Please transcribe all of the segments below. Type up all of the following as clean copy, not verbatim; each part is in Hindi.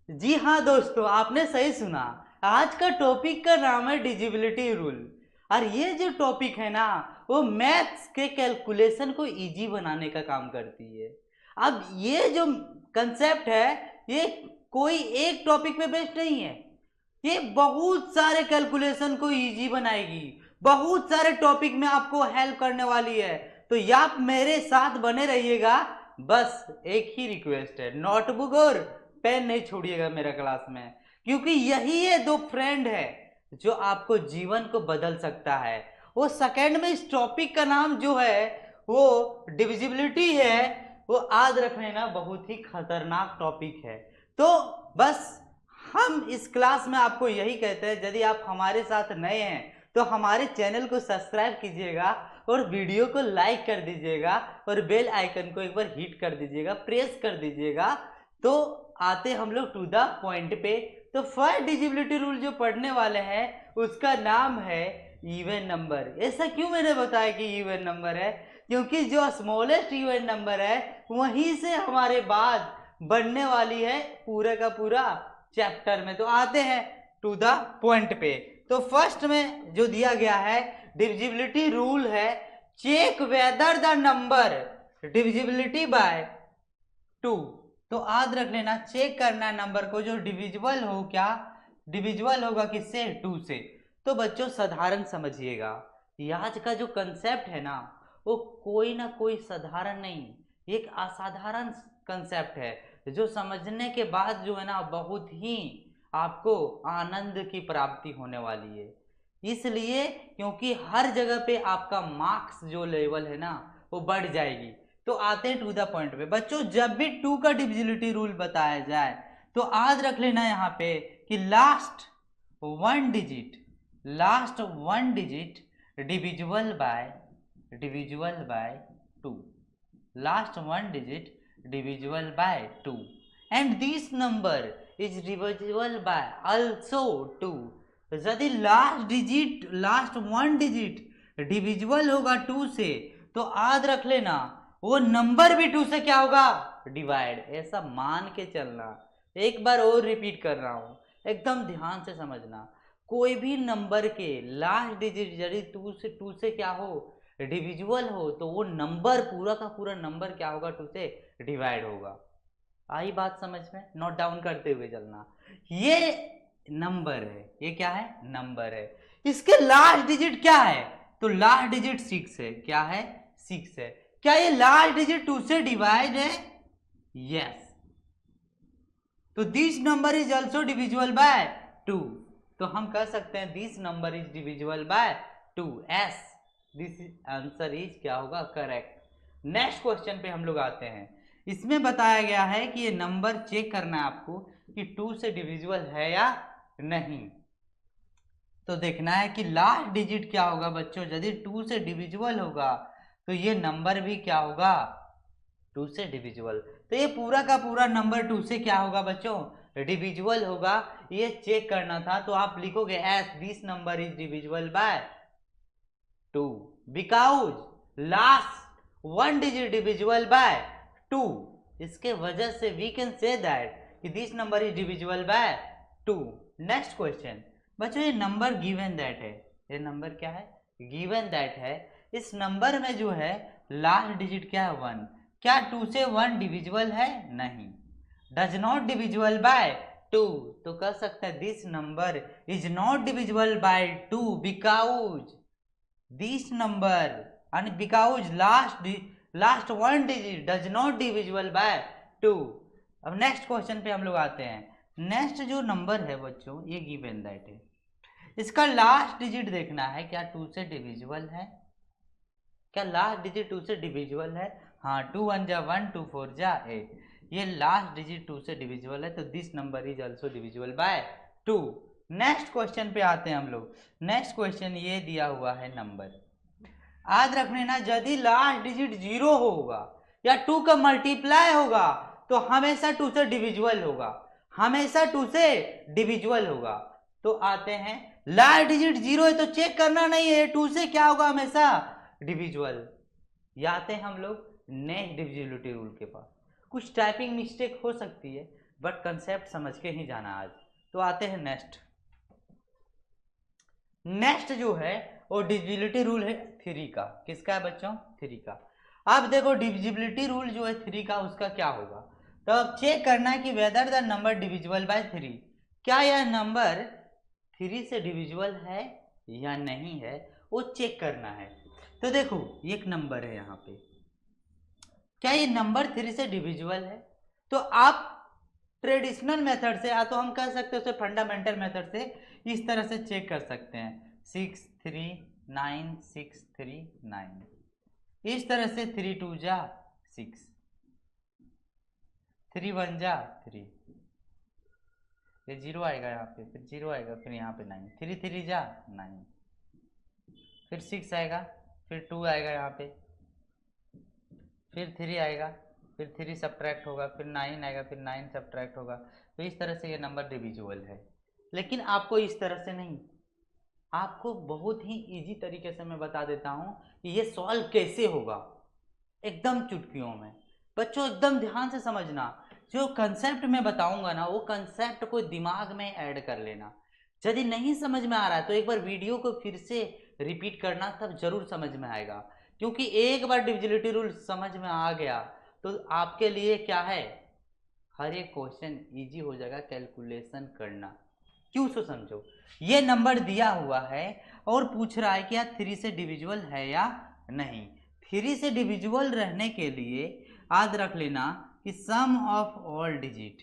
जी हाँ दोस्तों, आपने सही सुना। आज का टॉपिक का नाम है डिजिबिलिटी रूल। और ये जो टॉपिक है ना, वो मैथ्स के कैलकुलेशन को इजी बनाने का काम करती है। अब ये जो कंसेप्ट है, ये कोई एक टॉपिक पे बेस्ड नहीं है। ये बहुत सारे कैलकुलेशन को इजी बनाएगी, बहुत सारे टॉपिक में आपको हेल्प करने वाली है। तो या आप मेरे साथ बने रहिएगा। बस एक ही रिक्वेस्ट है, नोटबुक और पेन नहीं छोड़िएगा मेरा क्लास में, क्योंकि यही ये दो फ्रेंड है जो आपको जीवन को बदल सकता है। वो सेकंड में इस टॉपिक का नाम जो है वो डिविजिबिलिटी है। वो याद रख लेना, बहुत ही खतरनाक टॉपिक है। तो बस हम इस क्लास में आपको यही कहते हैं, यदि आप हमारे साथ नए हैं तो हमारे चैनल को सब्सक्राइब कीजिएगा और वीडियो को लाइक कर दीजिएगा और बेल आइकन को एक बार हिट कर दीजिएगा, प्रेस कर दीजिएगा। तो आते हम लोग टू द पॉइंट पे। तो फर्स्ट डिजिबिलिटी रूल जो पढ़ने वाले हैं उसका नाम है इवन नंबर। ऐसा क्यों मैंने बताया कि इवन नंबर है? क्योंकि जो स्मॉलेस्ट इवन नंबर है वहीं से हमारे बाद बनने वाली है पूरे का पूरा चैप्टर में। तो आते हैं टू द पॉइंट पे। तो फर्स्ट में जो दिया गया है डिविजिबिलिटी रूल है, check whether the number divisibility by 2। तो याद रख लेना, चेक करना नंबर को जो डिविजिबल हो, क्या डिविजिबल होगा किससे? 2 से। तो बच्चों साधारण समझिएगा, आज का जो कंसेप्ट है ना वो कोई ना कोई साधारण नहीं, एक असाधारण कंसेप्ट है जो समझने के बाद जो है ना बहुत ही आपको आनंद की प्राप्ति होने वाली है। इसलिए क्योंकि हर जगह पे आपका मार्क्स जो लेवल है ना वो बढ़ जाएगी। तो आते हैं टू द पॉइंट पे बच्चों। जब भी 2 का डिविजिबिलिटी रूल बताया जाए तो याद रख लेना यहाँ पे कि last one digit divisible by 2। Last one digit divisible by 2 and this number is divisible bye also 2। यदि लास्ट वन डिजिट डिविजिबल होगा 2 से तो याद रख लेना वो नंबर भी 2 से क्या होगा? डिवाइड। ऐसा मान के चलना। एक बार और रिपीट कर रहा हूं, एकदम ध्यान से समझना। कोई भी नंबर के लास्ट डिजिट यदि 2 से क्या हो? डिविजिबल हो, तो वो नंबर पूरा का पूरा नंबर क्या होगा? 2 से डिवाइड होगा। आई बात समझ में? नोट डाउन करते हुए चलना। ये नंबर है, ये क्या है? नंबर है। इसके लास्ट डिजिट क्या है? तो लास्ट डिजिट 6 है। क्या है? 6 है। क्या ये लास्ट डिजिट 2 से डिवाइड है? यस। तो this number is also divisible by 2। तो हम कह सकते हैं this number is divisible by 2। S this answer is क्या होगा? करेक्ट। नेक्स्ट क्वेश्चन पे हम लोग आते हैं। इसमें बताया गया है कि ये नंबर चेक करना है आपको कि 2 से डिविजिबल है या नहीं। तो देखना है कि लास्ट डिजिट क्या होगा बच्चों। यदि 2 से डिविजिबल होगा तो ये नंबर भी क्या होगा? 2 से डिविजिबल। तो ये पूरा का पूरा नंबर 2 से क्या होगा बच्चों? डिविजिबल होगा। ये चेक करना था तो आप लिखोगे S this number is divisible by 2 because last one digit divisible by 2। इसके वजह से वी कैन से दैट कि this number is divisible by 2। Next question बच्चों, ये नंबर गिवन दैट है। ये नंबर क्या है? गिवन दैट है। इस नंबर में जो है लास्ट डिजिट क्या है? 1। क्या 2 से 1 डिविजिबल है? नहीं। Does not divisible by 2। तो कह सकते हैं this number is not divisible by 2 because this number and because last one digit does not divisible by 2। अब नेक्स्ट क्वेश्चन पे हम लोग आते हैं। नेक्स्ट जो नंबर है बच्चों ये गिवन दैट है। इसका लास्ट डिजिट देखना है, क्या 2 से डिविजिबल है? क्या लास्ट डिजिट 2 से डिविजिबल है? हाँ, 2 1 जा 1, 2 4 जा 8। ये लास्ट डिजिट 2 से डिविजिबल है तो this number is also divisible by 2। Next question पे आते हैं हम लोग। नेक्स्ट क्वेश्चन ये दिया हुआ है नंबर। याद रखने ना, यदि लास्ट डिजिट 0 होगा या 2 का मल्टीप्लाई होगा तो हमेशा 2 से डिविजिबल होगा। हमेशा 2 से डिविजिबल होगा। तो आते हैं, लास्ट डिजिट 0 है तो चेक करना नहीं है, 2 से क्या होगा? हमेशा डिविजिबल। आते हैं हम लोग नेक्स्ट डिविजिबिलिटी रूल के पास। कुछ टाइपिंग मिस्टेक हो सकती है बट कंसेप्ट समझ के ही जाना आज। तो आते हैं नेक्स्ट जो है वो डिविजिबिलिटी रूल है 3 का। किसका है बच्चों? 3 का। अब देखो डिविजिबिलिटी रूल जो है 3 का, उसका क्या होगा? तो अब चेक करना है कि weather the number divisible by 3, क्या यह नंबर 3 से डिविजिबल है या नहीं है, वो चेक करना है। तो देखो एक नंबर है यहाँ पे, क्या ये नंबर 3 से डिविजिबल है? तो आप ट्रेडिशनल मेथड से, या तो हम कह सकते हैं उसे फंडामेंटल मेथड से इस तरह से चेक कर सकते हैं 6 3 9 6 3 9, इस तरह से 3 2 जा 6, 3 1 जा 3, ये 0 आएगा यहाँ पे, फिर 0 आएगा, फिर यहाँ पे 9, 3 3 जा 9, फिर 6 आएगा, फिर 2 आएगा यहाँ पे, फिर 3 आएगा, फिर 3 सब्ट्रैक्ट होगा, फिर 9 आएगा, फिर 9 सब्ट्रैक्ट होगा। तो इस तरह से ये नंबर डिविजिबल है। लेकिन आपको इस तरह से नहीं, आपको बहुत ही इजी तरीके से मैं बता देता हूँ कि ये सॉल्व कैसे होगा, एकदम चुटकियों में। बच्चों एकदम ध्यान से समझना, जो कंसेप्ट मैं बताऊंगा ना, वो कंसेप्ट को दिमाग में ऐड कर लेना। यदि नहीं समझ में आ रहा है तो एक बार वीडियो को फिर से रिपीट करना, तब जरूर समझ में आएगा। क्योंकि एक बार डिविजिबिलिटी रूल समझ में आ गया तो आपके लिए क्या है, हर एक क्वेश्चन इजी हो जाएगा कैलकुलेशन करना। क्यों? सो समझो, ये नंबर दिया हुआ है और पूछ रहा है कि यार 3 से डिविजिबल है या नहीं। 3 से डिविजिबल रहने के लिए याद रख लेना कि sum of all digit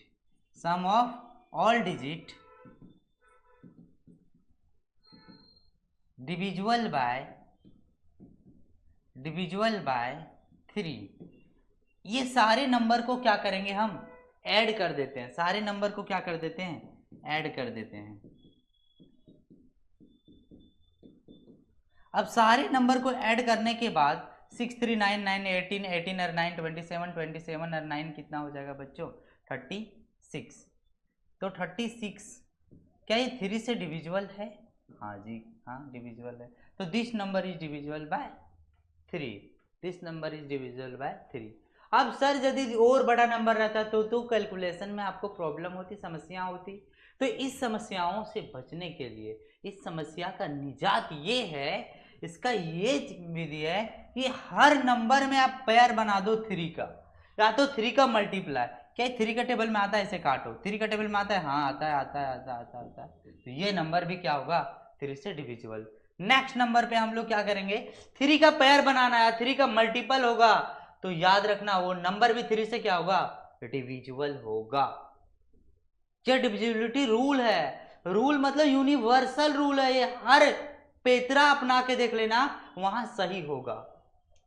divisible by 3। ये सारे नंबर को क्या करेंगे, हम ऐड कर देते हैं। सारे नंबर को क्या कर देते हैं, ऐड कर देते हैं। अब सारे नंबर को ऐड करने के बाद 6 3 9 9 18 18 और 9 27 27 और 9 कितना हो जाएगा बच्चों, 36। तो 36 क्या ये 3 से डिविजिबल है? हाँ जी, हाँ डिविजिबल है। तो this number is divisible by 3, this number is divisible by 3। अब सर यदि और बड़ा नंबर रहता तो कैलकुलेशन में आपको प्रॉब्लम होती, समस्या होती। तो इस समस्याओं से बचने के लिए, इस समस्या का निजात ये है, इसका ये विधि है कि हर नंबर में आप पेयर बना दो 3 का, या तो 3 का मल्टीप्लाई। क्या 3 का टेबल में आता है, ऐसे काटो, 3 का टेबल में आता है, हाँ आता है आता है आता है आता है आता है। तो ये नंबर भी क्या होगा, 3 से डिविजिबल। नेक्स्ट नंबर पे हम लोग क्या करेंगे, 3 का पेयर बनाना है, 3 का मल्टीपल होगा, तो याद रखना वो नंबर भी 3 से क्या होगा, डिविजिबल होगा। ये डिविजिबिलिटी रूल है। रूल मतलब यूनिवर्सल रूल है, ये हर पेतरा अपना के देख लेना, वहां सही होगा।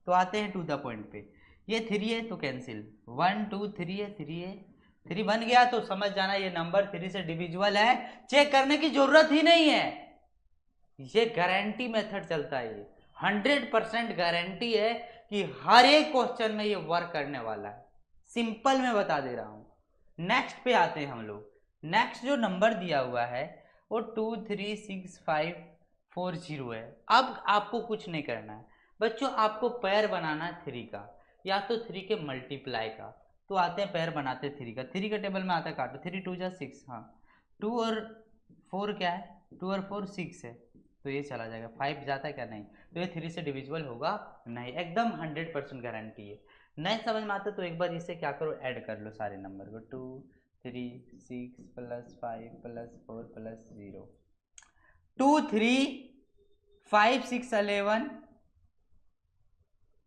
तो आते हैं टू द पॉइंट पे। ये 3 है तो कैंसिल, 1 2 3 है, 3 है, 3 बन गया तो समझ जाना ये नंबर 3 से डिविजिबल है। चेक करने की जरूरत ही नहीं है, ये गारंटी मेथड चलता है, ये 100% गारंटी है कि हर एक क्वेश्चन में ये वर्क करने वाला है। सिंपल मैं बता दे रहा हूं। नेक्स्ट पे आते हैं हम लोग। नेक्स्ट जो नंबर दिया हुआ है वो 2 3 6 5 4 0 है। अब आपको कुछ नहीं करना है बच्चों, आपको पेयर बनाना है 3 का, या तो 3 के मल्टीप्लाई का। तो आते हैं पेयर बनाते हैं 3 का। 3 का टेबल में आता है, काटो, 3 2 जा 6, हाँ 2 और 4 क्या है, 2 और 4 6 है, तो ये चला जाएगा। 5 जाता है क्या, नहीं। तो ये 3 से डिविजिबल होगा नहीं, एकदम 100% गारंटी है। नहीं समझ में आता तो एक बार इसे क्या करो, ऐड कर लो सारे नंबर को, 2 3 6 प्लस 5 प्लस 4 प्लस 0, 2 3 5 6 11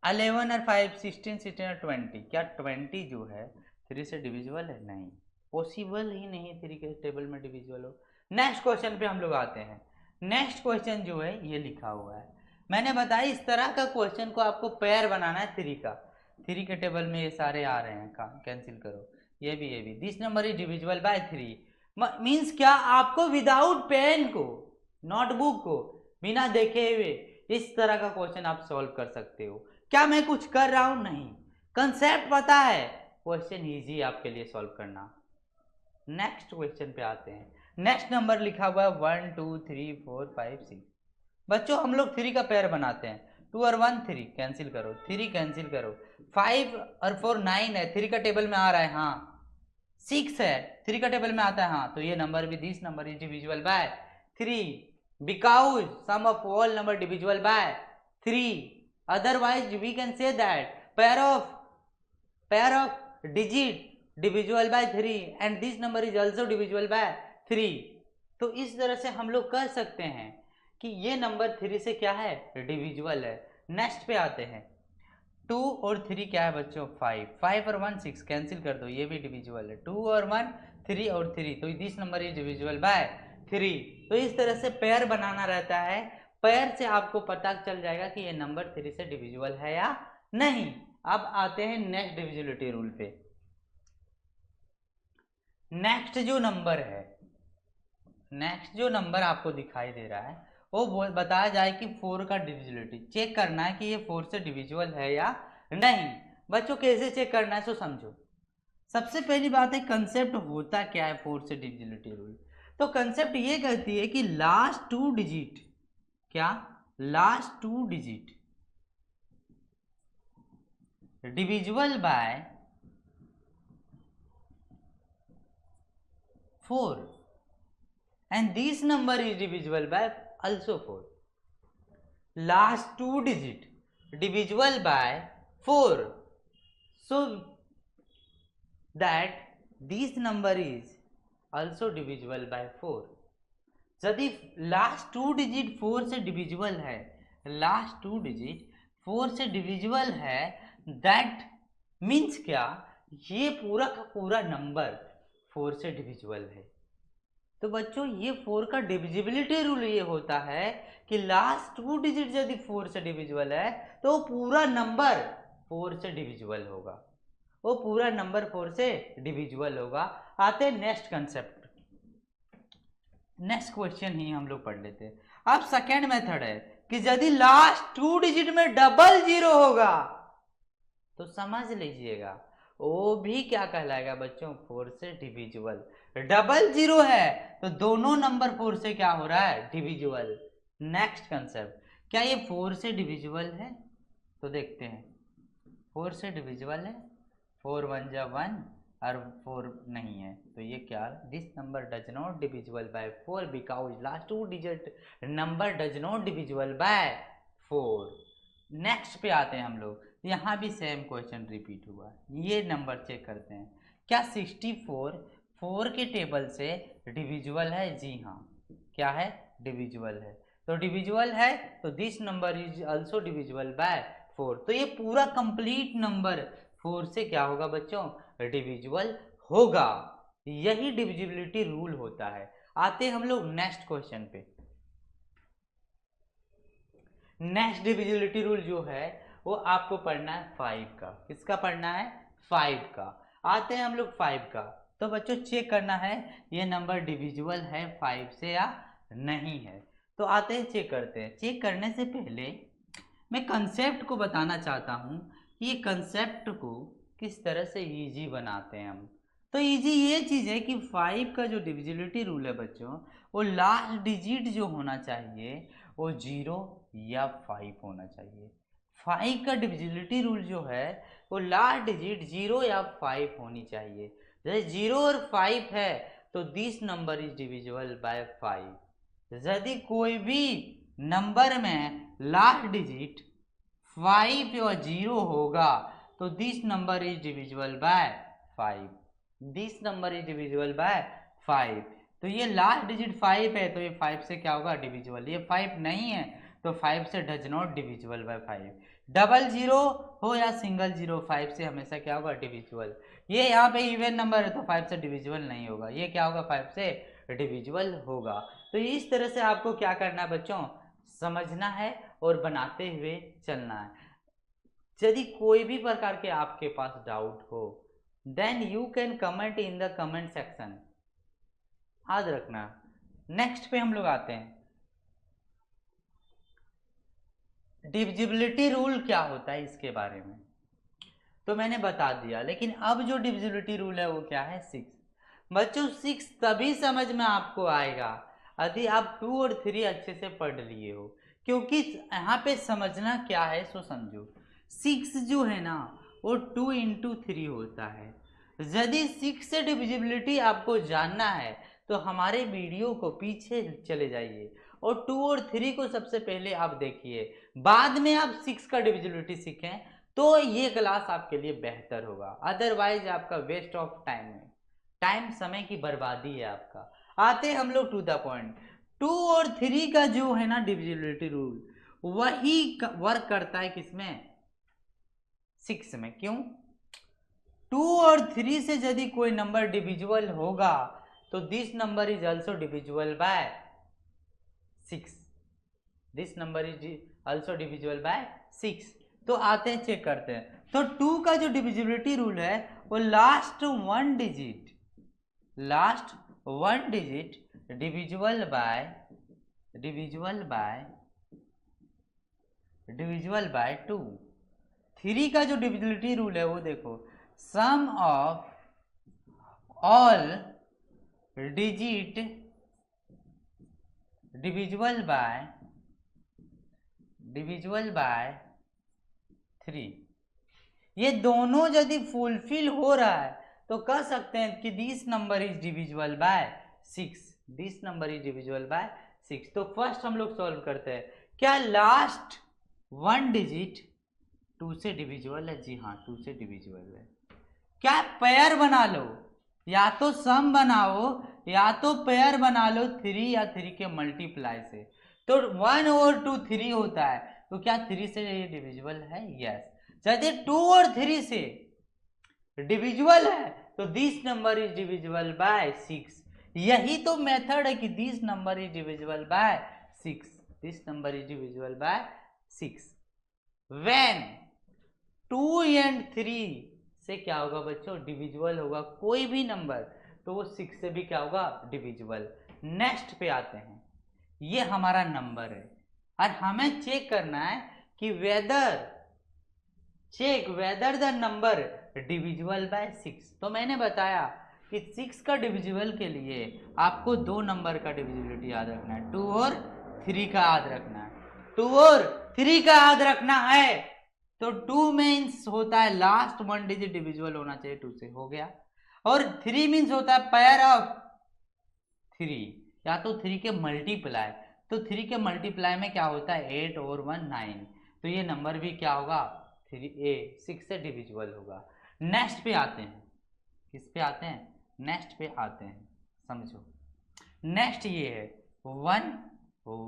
11 और 5 16 16 और 20। क्या 20 जो है 3 से डिविजिबल है? नहीं, पॉसिबल ही नहीं 3 के टेबल में डिविजिबल हो। नेक्स्ट क्वेश्चन पे हम लोग आते हैं। नेक्स्ट क्वेश्चन जो है ये लिखा हुआ है, मैंने बताया इस तरह का क्वेश्चन को आपको पेयर बनाना है 3 का। 3 के टेबल में ये सारे आ रहे हैं, कैंसिल करो, ये भी। This number is divisible by 3 means क्या, आपको विदाउट पेन को, नोटबुक को, बिना देखे हुए इस तरह का क्वेश्चन आप सॉल्व कर सकते हो। क्या मैं कुछ कर रहा हूं? नहीं, कंसेप्ट पता है, क्वेश्चन इजी आपके लिए सॉल्व करना। नेक्स्ट क्वेश्चन पे आते हैं। नेक्स्ट नंबर लिखा हुआ है 1 2 3 4 5 6। बच्चों हम लोग 3 का पेयर बनाते हैं, 2 और 1 3, कैंसिल करो, 3 कैंसिल करो, 5 और 4 9 है, 3 का टेबल में आ रहा है, हाँ 6 है, 3 का टेबल में आता है, हाँ, तो ये नंबर भी this number is divisible by 3 because sum of all number divisible by 3, otherwise we can say that pair of digit divisible by 3 and this number is also divisible by 3। तो इस तरह से हम लोग कह सकते हैं कि ये नंबर 3 से क्या है, डिविजिबल है। नेक्स्ट पे आते हैं, 2 और 3 क्या है बच्चों, 5, 5 और 1 6, कैंसिल कर दो, ये भी डिविजिबल है। 2 और 1 3 और 3, तो this number is divisible by 3। तो इस तरह से पेयर बनाना रहता है, पेयर से आपको पता चल जाएगा कि ये नंबर 3 से डिविजिबल है या नहीं। अब आते हैं नेक्स्ट डिविजिबिलिटी रूल पे। नेक्स्ट जो नंबर आपको दिखाई दे रहा है वो बताया जाए कि 4 का डिविजिबिलिटी चेक करना है कि ये 4 से डिविजिबल है या नहीं। बच्चों कैसे चेक करना है सो समझो। सबसे पहली बात है कंसेप्ट होता क्या है 4 से डिविजिबिलिटी रूल। तो कंसेप्ट ये कहती है कि लास्ट 2 डिजिट, क्या, last 2 digit divisible bye 4 and this number is divisible by also 4. Last 2 digit divisible by 4, so that this number is also divisible by 4. यदि लास्ट 2 डिजिट 4 से डिविजिबल है, लास्ट 2 डिजिट 4 से डिविजिबल है, दैट मीन्स क्या, ये पूरा का पूरा नंबर 4 से डिविजिबल है। तो बच्चों ये 4 का डिविजिबिलिटी रूल ये होता है कि लास्ट 2 डिजिट यदि 4 से डिविजिबल है तो पूरा नंबर 4 से डिविजिबल होगा, वो पूरा नंबर 4 से डिविजिबल होगा। आते हैं नेक्स्ट कंसेप्ट, नेक्स्ट क्वेश्चन ही हम लोग पढ़ लेते हैं। अब सेकेंड मेथड है कि यदि लास्ट 2 डिजिट में डबल जीरो होगा तो समझ लीजिएगा वो भी क्या कहलाएगा बच्चों, 4 से डिविजिबल। डबल जीरो है तो दोनों नंबर 4 से क्या हो रहा है, डिविजिबल। नेक्स्ट कंसेप्ट, क्या ये 4 से डिविजिबल है, तो देखते हैं 4 से डिविजिबल है, 4 1 जा 1 और 4 नहीं है, तो ये क्या, this number does not divisible by 4 because last 2 digit number does not divisible by 4। Next पे आते हैं हम लोग, यहाँ भी सेम क्वेश्चन रिपीट हुआ, ये नंबर चेक करते हैं। क्या 64 4 के टेबल से डिविजिबल है, जी हाँ, क्या है, डिविजिबल है। तो डिविजिबल है तो this number is also divisible bye 4। तो ये पूरा कंप्लीट नंबर 4 से क्या होगा बच्चों, डिविजिबल होगा। यही डिविजिबिलिटी रूल होता है। आते हम लोग नेक्स्ट क्वेश्चन पे। नेक्स्ट डिविजिबिलिटी रूल जो है वो आपको पढ़ना है 5 का। किसका पढ़ना है, 5 का। आते हैं हम लोग 5 का। तो बच्चों चेक करना है ये नंबर डिविजिबल है 5 से या नहीं है। तो आते हैं चेक करते हैं। चेक करने से पहले मैं कंसेप्ट को बताना चाहता हूँ कि ये कंसेप्ट को किस तरह से इजी बनाते हैं हम। तो इजी ये चीज़ है कि 5 का जो डिविजिबिलिटी रूल है बच्चों, वो लास्ट डिजिट जो होना चाहिए वो 0 या 5 होना चाहिए। 5 का डिविजिबिलिटी रूल जो है वो लास्ट डिजिट 0 या 5 होनी चाहिए। जैसे 0 और 5 है तो this number is divisible bye 5। यदि कोई भी नंबर में लास्ट डिजिट 5 या 0 होगा तो this number is divisible bye 5। This number is divisible bye 5। तो ये लास्ट डिजिट 5 है तो ये 5 से क्या होगा, डिविजिबल। ये 5 नहीं है तो 5 से does not divisible by 5। Double zero हो या सिंगल जीरो, 5 से हमेशा क्या होगा, डिविजिबल। ये यहाँ पे इवन नंबर है तो 5 से डिविजिबल नहीं होगा, ये क्या होगा, 5 से डिविजिबल होगा। तो इस तरह से आपको क्या करना है बच्चों, समझना है और बनाते हुए चलना है। यदि कोई भी प्रकार के आपके पास डाउट हो then you can comment in the comment section, याद रखना। नेक्स्ट पे हम लोग आते हैं, डिविजिबिलिटी रूल क्या होता है इसके बारे में तो मैंने बता दिया। लेकिन अब जो डिविजिबिलिटी रूल है वो क्या है, 6। बच्चों 6 तभी समझ में आपको आएगा यदि आप 2 और 3 अच्छे से पढ़ लिए हो, क्योंकि यहाँ पे समझना क्या है सो समझो। 6 जो है ना वो 2 into 3 होता है। यदि 6 से डिविजिबिलिटी आपको जानना है तो हमारे वीडियो को पीछे चले जाइए और 2 और 3 को सबसे पहले आप देखिए, बाद में आप 6 का डिविजिबिलिटी सीखें तो ये क्लास आपके लिए बेहतर होगा। अदरवाइज आपका वेस्ट ऑफ टाइम है, टाइम समय की बर्बादी है आपका। आते हैं हम लोग टू द पॉइंट। 2 और 3 का जो है ना डिविजिबिलिटी रूल, वही वर्क करता है किसमें? 6 में। क्यों? 2 और 3 से यदि कोई नंबर डिविजिबल होगा तो this number is also divisible by 6। This number is also divisible by 6। तो आते हैं चेक करते हैं। तो 2 का जो डिविजिबिलिटी रूल है वो last one digit divisible by 2। 3 का जो डिविजिबिलिटी रूल है वो देखो, sum of all digit divisible by 3। ये दोनों यदि फुलफिल हो रहा है तो कह सकते हैं कि this number is divisible bye 6। This number is divisible bye 6। तो फर्स्ट हम लोग सॉल्व करते हैं। क्या लास्ट वन डिजिट 2 से डिविजिबल है? जी हाँ, 2 से डिविजिबल है। क्या पेयर बना लो, या तो सम बनाओ या तो पेयर बना लो 3 या 3 के मल्टीप्लाई से। तो 1 और 2 3 होता है, तो क्या 3 से ये डिविजिबल है? यस। यदि 2 और 3 से डिविजिबल है तो this number is divisible bye 6। यही तो मेथड है कि this number is divisible bye 6। This number is divisible bye 6 when 2 and 3 से क्या होगा बच्चों? डिविजिबल होगा कोई भी नंबर, तो वो 6 से भी क्या होगा? डिविजिबल। नेक्स्ट पे आते हैं। ये हमारा नंबर है और हमें चेक करना है कि weather the number divisible bye 6। तो मैंने बताया कि 6 का डिविजिबल के लिए आपको 2 नंबर का डिविजिबिलिटी याद रखना है, 2 और 3 का याद रखना है। 2 और 3 का याद रखना है तो 2 मीन्स होता है लास्ट वन डिजिट डिविजिबल होना चाहिए 2 से, हो गया। और 3 मीन्स होता है पेयर ऑफ 3 या तो 3 के मल्टीप्लाई। तो 3 के मल्टीप्लाई में क्या होता है? 8 और 1 9। तो ये नंबर भी क्या होगा? 6 से डिविजिबल होगा। नेक्स्ट पे आते हैं। किस पे आते हैं? नेक्स्ट पे आते हैं, समझो। नेक्स्ट ये है 1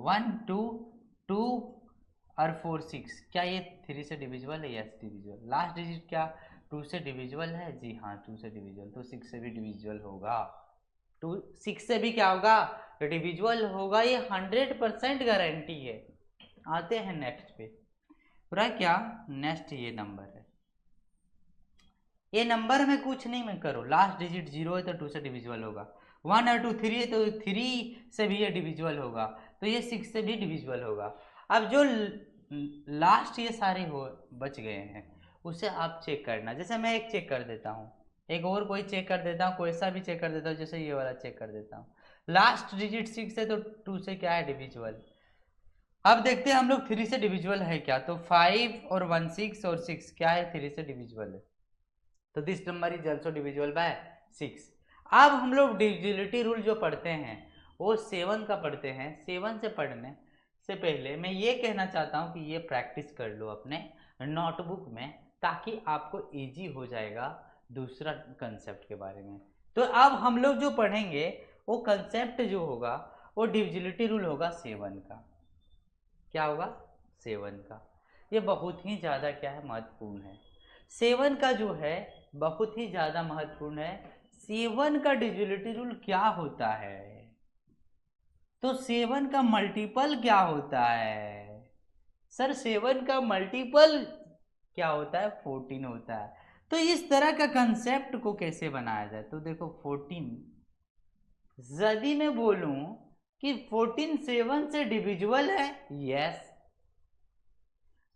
1 2 2 और 4 6। क्या ये 3 से डिविजिबल है? Yes, divisible. लास्ट डिजिट क्या 2 से डिविजिबल है? जी हाँ, 2 से डिविजिबल। तो 6 से भी डिविजिबल होगा। 6 से भी क्या होगा? डिविजिबल होगा। ये 100% गारंटी है। आते हैं नेक्स्ट पे। पूरा क्या? नेक्स्ट ये नंबर है। ये नंबर में कुछ नहीं मैं करो, लास्ट डिजिट 0 है तो 2 से डिविजिबल होगा। 1 और 2 3 है तो 3 से भी ये डिविजिबल होगा, तो ये 6 से भी डिविजिबल होगा। अब जो लास्ट ये सारे हो बच गए हैं उसे आप चेक करना। जैसे मैं एक चेक कर देता हूँ, एक और कोई चेक कर देता हूँ, कोई सा भी चेक कर देता हूँ। जैसे ये वाला चेक कर देता हूँ, लास्ट डिजिट 6 है तो 2 से क्या है? डिविजिबल। अब देखते हैं हम लोग 3 से डिविजिबल है क्या। तो 5 और 1 6 और 6 क्या है? 3 से डिविजिबल है, तो this number is also divisible by 6। अब हम लोग डिविजिबिलिटी रूल जो पढ़ते हैं वो 7 का पढ़ते हैं। 7 से पढ़ने से पहले मैं ये कहना चाहता हूँ कि ये प्रैक्टिस कर लो अपने नोटबुक में, ताकि आपको इजी हो जाएगा दूसरा कंसेप्ट के बारे में। तो अब हम लोग जो पढ़ेंगे वो कंसेप्ट जो होगा वो डिविजिबिलिटी रूल होगा 7 का। क्या होगा? 7 का। ये बहुत ही ज़्यादा क्या है? महत्वपूर्ण है। 7 का जो है बहुत ही ज़्यादा महत्वपूर्ण है। 7 का डिविजिबिलिटी रूल क्या होता है? तो 7 का मल्टीपल क्या होता है? सर 7 का मल्टीपल क्या होता है? 14 होता है। तो इस तरह का कंसेप्ट को कैसे बनाया जाए? तो देखो 14, यदि मैं बोलूं कि 14 7 से डिविजिबल है, यस।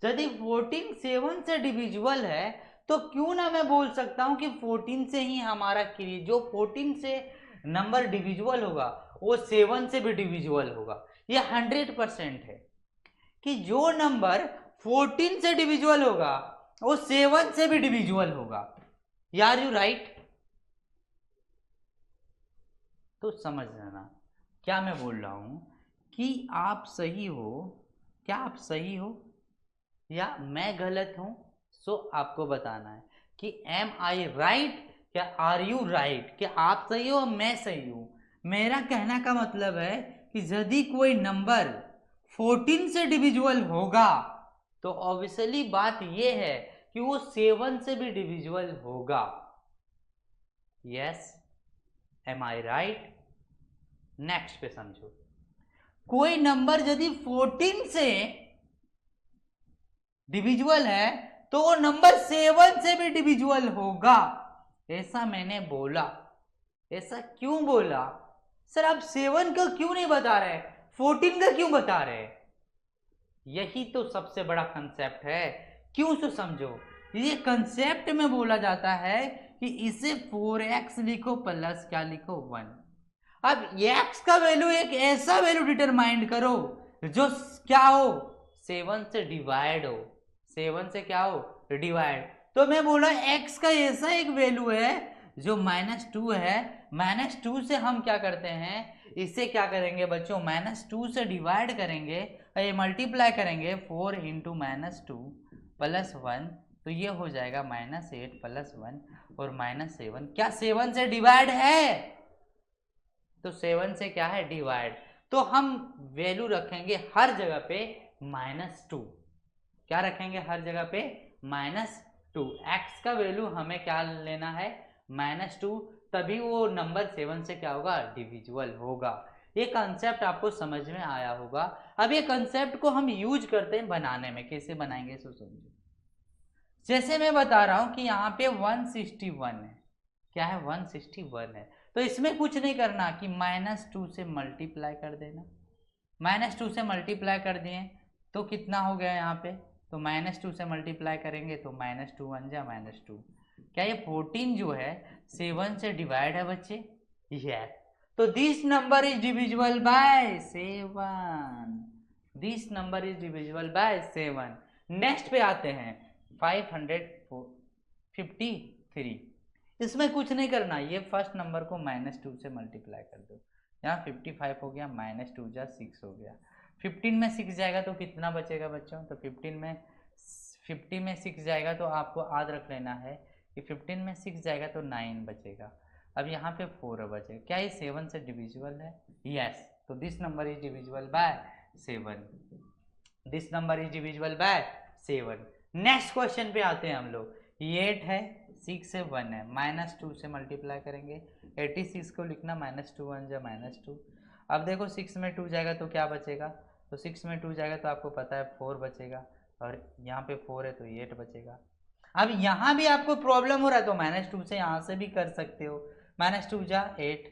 यदि 14 7 से डिविजिबल है तो क्यों ना मैं बोल सकता हूं कि 14 से ही हमारा जो 14 से नंबर डिविजिबल होगा वो 7 से भी डिविजिबल होगा। ये 100% है कि जो नंबर 14 से डिविजिबल होगा वो 7 से भी डिविजिबल होगा। यार यू राइट? तो समझ लेना क्या मैं बोल रहा हूँ कि आप सही हो, क्या आप सही हो या मैं गलत हूँ। सो आपको बताना है कि एम आई राइट, क्या आर यू राइट, क्या आप सही हो मैं सही हूँ। मेरा कहना का मतलब है कि यदि कोई नंबर 14 से डिविजिबल होगा तो ऑब्वियसली बात यह है कि वो 7 से भी डिविजिबल होगा। यस, एम आई राइट। नेक्स्ट पे समझो, कोई नंबर यदि 14 से डिविजुअल है तो वो नंबर 7 से भी डिविजुअल होगा, ऐसा मैंने बोला। ऐसा क्यों बोला सर? आप 7 का क्यों नहीं बता रहे, 14 का क्यों बता रहे? यही तो सबसे बड़ा कंसेप्ट है। क्यों? तो समझो, ये कंसेप्ट में बोला जाता है कि इसे 4x लिखो प्लस क्या लिखो 1। अब x का वैल्यू एक ऐसा वैल्यू डिटरमाइंड करो जो क्या हो, 7 से डिवाइड हो। 7 से क्या हो, डिवाइड। तो मैं बोला x का ऐसा एक वैल्यू है जो -2 है। -2 से हम क्या करते हैं, इसे क्या करेंगे बच्चों, -2 से डिवाइड करेंगे, ये मल्टीप्लाई करेंगे 4 इंटू -2 प्लस 1, तो ये हो जाएगा -8 प्लस 1 और -7। क्या 7 से डिवाइड है? तो 7 से क्या है, डिवाइड। तो हम वैल्यू रखेंगे हर जगह पे -2। क्या रखेंगे हर जगह पे, -2। x का वैल्यू हमें क्या लेना है, -2, तभी वो नंबर 7 से क्या होगा, डिविजिबल होगा। ये कंसेप्ट आपको समझ में आया होगा। अब ये कंसेप्ट को हम यूज करते हैं बनाने में, कैसे बनाएंगे सो समझो। जैसे मैं बता रहा हूं कि यहाँ पे 161 है, क्या है, 161 है, तो इसमें कुछ नहीं करना कि -2 से मल्टीप्लाई कर देना। -2 से मल्टीप्लाई कर दिए तो कितना हो गया यहाँ पे, तो -2 से मल्टीप्लाई करेंगे तो -2 1 जा -2। क्या ये 14 जो है 7 से डिवाइड है बच्चे? यस। तो this number is divisible by 7। This number is divisible by 7। Next पे आते हैं 553। इसमें कुछ नहीं करना, ये फर्स्ट नंबर को -2 से मल्टीप्लाई कर दो। यहाँ 55 हो गया, -2 जा 6 हो गया। 15 में 6 जाएगा तो कितना बचेगा बच्चों, तो 50 में 6 जाएगा तो आपको याद रख लेना है कि 15 में 6 जाएगा तो 9 बचेगा। अब यहाँ पे 4 बचेगा। क्या ये 7 से डिविजिबल है? यस। तो this number is divisible by 7। This number is divisible by 7। Next question पे आते हैं हम लोग। 8 है, 6 से 1 है, -2 से मल्टीप्लाई करेंगे। 86 को लिखना -2 1 जा -2। अब देखो 6 में 2 जाएगा तो क्या बचेगा, तो 6 में 2 जाएगा तो आपको पता है 4 बचेगा, और यहाँ पे 4 है तो 8 बचेगा। अब यहाँ भी आपको प्रॉब्लम हो रहा है तो -2 से यहाँ से भी कर सकते हो। -2 जा 8,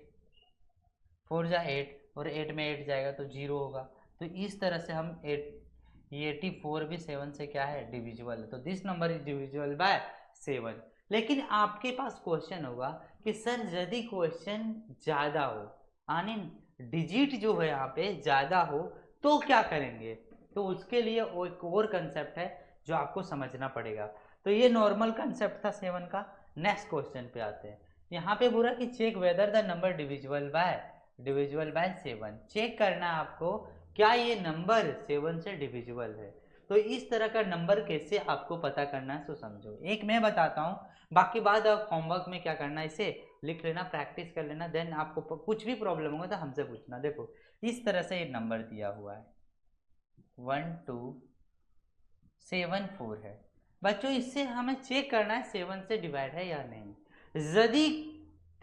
4 जा 8, और 8 में 8 जाएगा तो 0 होगा। तो इस तरह से हम 84 भी 7 से क्या है, डिविजिबल है। तो this number is divisible by 7। लेकिन आपके पास क्वेश्चन होगा कि सर यदि क्वेश्चन ज़्यादा हो, यानी डिजिट जो है यहाँ पे ज़्यादा हो तो क्या करेंगे, तो उसके लिए एक और कंसेप्ट है जो आपको समझना पड़ेगा। तो ये नॉर्मल कंसेप्ट था 7 का। नेक्स्ट क्वेश्चन पे आते हैं। यहाँ पे बोला कि check whether the number divisible by 7। Check करना है आपको क्या ये नंबर 7 से डिविजिबल है। तो इस तरह का नंबर कैसे आपको पता करना है, सो समझो। एक मैं बताता हूँ, बाकी बात आप होमवर्क में क्या करना है, इसे लिख लेना, प्रैक्टिस कर लेना, देन आपको कुछ भी प्रॉब्लम होगा तो हमसे पूछना। देखो इस तरह से ये नंबर दिया हुआ है 1274 है बच्चों। इससे हमें चेक करना है 7 से डिवाइड है या नहीं। यदि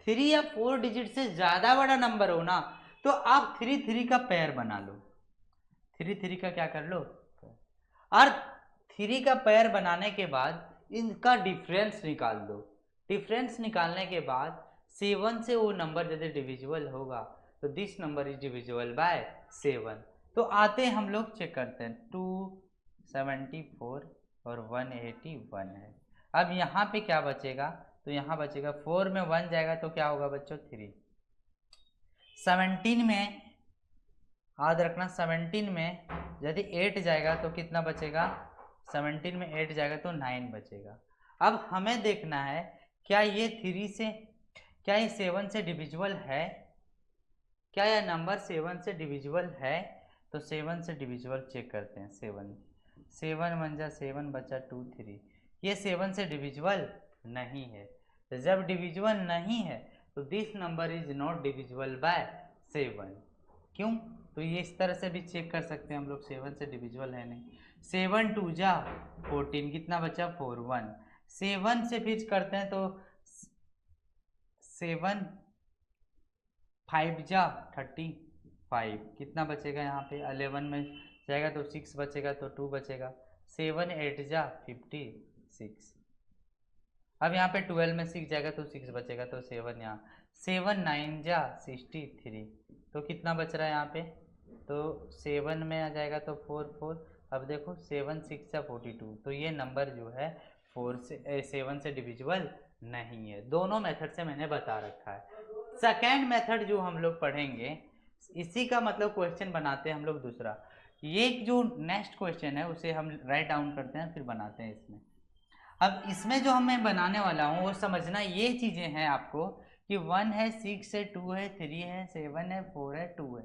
3 या 4 डिजिट से ज़्यादा बड़ा नंबर हो ना तो आप 3 का पेयर बना लो। 3 का क्या कर लो, और 3 का पेयर बनाने के बाद इनका डिफरेंस निकाल दो। डिफरेंस निकालने के बाद 7 से वो नंबर यदि डिविजिबल होगा तो this number is divisible by 7। तो आते हम लोग चेक करते हैं, 274 और 181 है। अब यहाँ पे क्या बचेगा, तो यहाँ बचेगा 4 में 1 जाएगा तो क्या होगा बच्चों, 3। 17 में याद रखना, 17 में यदि 8 जाएगा तो कितना बचेगा, 17 में 8 जाएगा तो 9 बचेगा। अब हमें देखना है क्या ये 3 से, क्या ये 7 से डिविजिबल है क्या यह नंबर 7 से डिविजिबल है? तो 7 से डिविजिबल चेक करते हैं। 7 वन जा 7 बचा 2 3, ये 7 से डिविजिबल नहीं है। तो जब डिविजिबल नहीं है तो this number is not divisible by 7। क्यों? तो ये इस तरह से भी चेक कर सकते हैं हम लोग, 7 से डिविजिबल है नहीं। 7 2 जा 14, कितना बचा 4 1। 7 से फिर करते हैं तो 7 5 जा 35, कितना बचेगा यहाँ पे 11 में जाएगा तो 6 बचेगा, तो 2 बचेगा। 7 8 जा 56। अब यहाँ पे 12 में 6 जाएगा तो 6 बचेगा, तो 7 यहाँ। 7 9 जा 63, तो कितना बच रहा है यहाँ पे? तो 7 में आ जाएगा तो 4 4। अब देखो 7 6 जा 42, तो ये नंबर जो है 7 से डिविजिबल नहीं है। दोनों मेथड से मैंने बता रखा है। सेकेंड मेथड जो हम लोग पढ़ेंगे, इसी का मतलब क्वेश्चन बनाते हैं हम लोग दूसरा। ये जो नेक्स्ट क्वेश्चन है उसे हम राइट डाउन करते हैं, फिर बनाते हैं इसमें। अब इसमें जो मैं बनाने वाला हूँ वो समझना ये चीज़ें हैं आपको कि 1 है 6 है 2 है 3 है 7 है 4 है 2 है।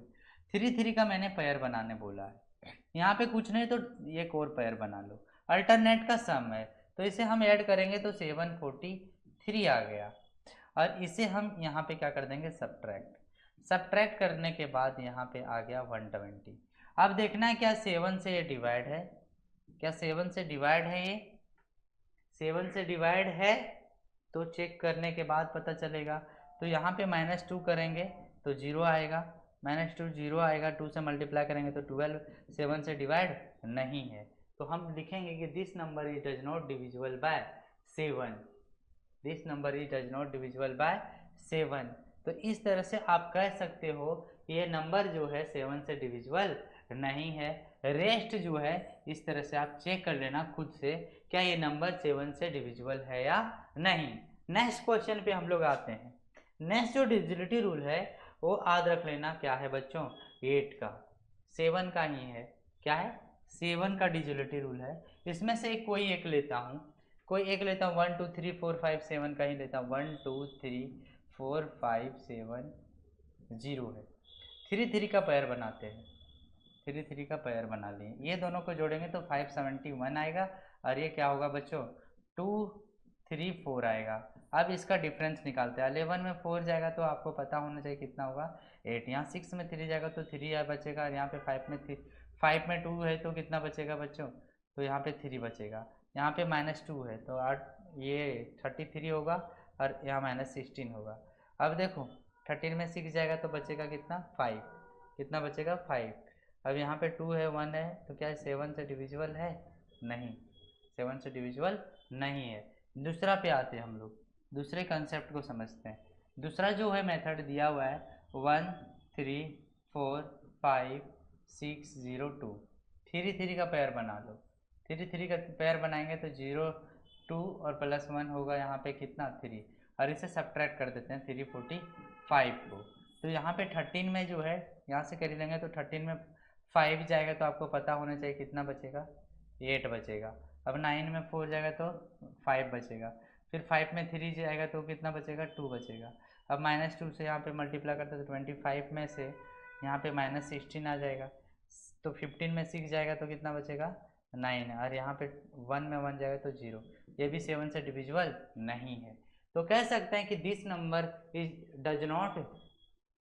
3 3 का मैंने पेयर बनाने बोला है। यहाँ पे कुछ नहीं तो एक और पेयर बना लो। अल्टरनेट का सम है तो इसे हम ऐड करेंगे तो 743 आ गया। और इसे हम यहाँ पे क्या कर देंगे, सब्ट्रैक्ट करने के बाद यहाँ पे आ गया 120। अब देखना है क्या 7 से ये डिवाइड है, क्या 7 से डिवाइड है? ये 7 से डिवाइड है तो चेक करने के बाद पता चलेगा। तो यहाँ पे -2 करेंगे तो 0 आएगा, -2 0 आएगा, 2 से मल्टीप्लाई करेंगे तो 12। 7 से डिवाइड नहीं है तो हम लिखेंगे कि this number is does not divisible by 7। This number is does not divisible by 7। तो इस तरह से आप कह सकते हो ये नंबर जो है 7 से डिविजिबल नहीं है। रेस्ट जो है इस तरह से आप चेक कर लेना खुद से, क्या ये नंबर 7 से डिविजिबल है या नहीं। नेक्स्ट क्वेश्चन पे हम लोग आते हैं। नेक्स्ट जो डिविजिबिलिटी रूल है वो याद रख लेना, क्या है बच्चों? 8 का, 7 का ही है। क्या है? 7 का डिविजिबिलिटी रूल है। इसमें से कोई एक लेता हूँ, 1 2 3 4 5 7 का ही लेता हूँ। 1 2 3 4 5 7 0 है। 3 3 का पेयर बनाते हैं। 3 3 का पेयर बना लिए, ये दोनों को जोड़ेंगे तो 571 आएगा। और ये क्या होगा बच्चों? 2 3 4 आएगा। अब इसका डिफरेंस निकालते हैं। 11 में 4 जाएगा तो आपको पता होना चाहिए कितना होगा, 8। यहाँ 6 में 3 जाएगा तो 3 बचेगा। और यहाँ पे 5 में 2 है तो कितना बचेगा बच्चों? तो यहाँ पे 3 बचेगा। यहाँ पे -2 है तो 8, ये 33 होगा। और यहाँ -16 होगा। अब देखो 13 में 6 जाएगा तो बचेगा कितना? 5। कितना बचेगा? 5। अब यहाँ पे 2 है 1 है तो क्या 7 से डिविजिबल है? नहीं, 7 से डिविजिबल नहीं है। दूसरा पे आते हैं हम लोग, दूसरे कंसेप्ट को समझते हैं। दूसरा जो है मेथड दिया हुआ है 1 3 4 5 6 0 2। 3 3 का पेयर बना लो। 3 3 का पेयर बनाएंगे तो 0 2 और +1 होगा यहाँ पे कितना? 3। और इसे सब्ट्रैक्ट कर देते हैं 345 को। तो यहाँ पे 13 में जो है यहाँ से कर लेंगे तो 13 में 5 जाएगा तो आपको पता होना चाहिए कितना बचेगा? 8 बचेगा। अब 9 में 4 जाएगा तो 5 बचेगा। फिर 5 में 3 जाएगा तो कितना बचेगा? 2 बचेगा। अब -2 से यहाँ पे मल्टीप्लाई करते तो 25 में से यहाँ पे -16 आ जाएगा। तो 15 में 6 जाएगा तो कितना बचेगा? 9। और यहाँ पे 1 में 1 जाएगा तो 0। ये भी 7 से डिविजिबल नहीं है। तो कह सकते हैं कि this number is does not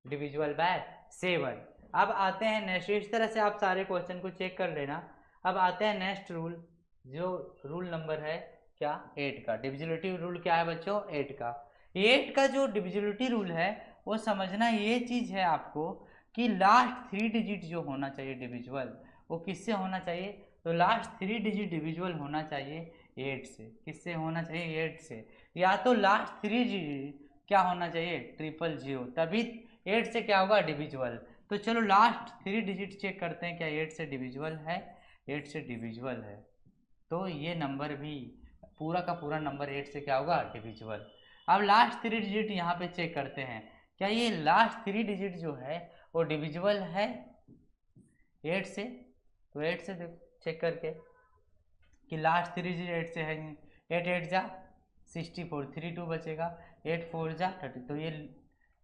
divisible by 7। अब आते हैं नेक्स्ट। इस तरह से आप सारे क्वेश्चन को चेक कर लेना। अब आते हैं नेक्स्ट रूल, जो रूल नंबर है क्या? 8 का। डिविजिबिलिटी रूल क्या है बच्चों? 8 का। 8 का जो डिविजिबिलिटी रूल है वो समझना ये चीज़ है आपको कि लास्ट 3 डिजिट जो होना चाहिए डिविजिबल, वो किससे होना चाहिए? तो लास्ट 3 डिजिट डिविजिबल होना चाहिए 8 से। किससे होना चाहिए? 8 से। या तो लास्ट 3 डिजिट क्या होना चाहिए? 000, तभी 8 से क्या होगा? डिविजिबल। तो चलो लास्ट 3 डिजिट चेक करते हैं क्या 8 से डिविजिबल है? 8 से डिविजिबल है तो ये नंबर भी पूरा का पूरा नंबर 8 से क्या होगा? डिविजिबल। अब लास्ट 3 डिजिट यहाँ पे चेक करते हैं, क्या ये लास्ट 3 डिजिट जो है वो डिविजिबल है 8 से? तो 8 से चेक करके कि लास्ट 3 डिजिट 8 से है। 8 8 जा 64, 3 2 बचेगा, 8 4 जा 30। तो ये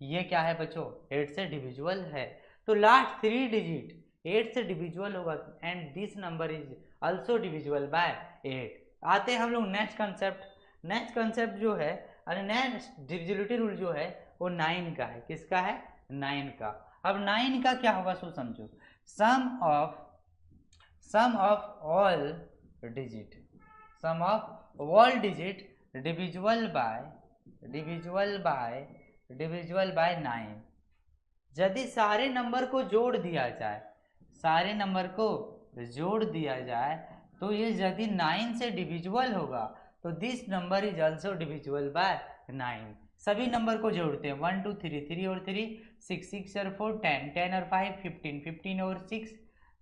ये क्या है बच्चों, 8 से डिविजिबल है। तो लास्ट 3 डिजिट 8 से डिविजिबल होगा and this number is also divisible bye 8। आते हैं हम लोग नेक्स्ट कंसेप्ट। नेक्स्ट कंसेप्ट जो है, अरे नेक्स्ट डिविजिबिलिटी रूल जो है वो 9 का है। किसका है? 9 का। अब 9 का क्या होगा सो समझो, sum of all digit divisible by 9। यदि सारे नंबर को जोड़ दिया जाए, तो ये यदि 9 से डिविजिबल होगा तो this number is also divisible by 9। सभी नंबर को जोड़ते हैं, 1 2 3, 3 और 3 6, 6 और 4 10, 10 और 5 15, 15 और 6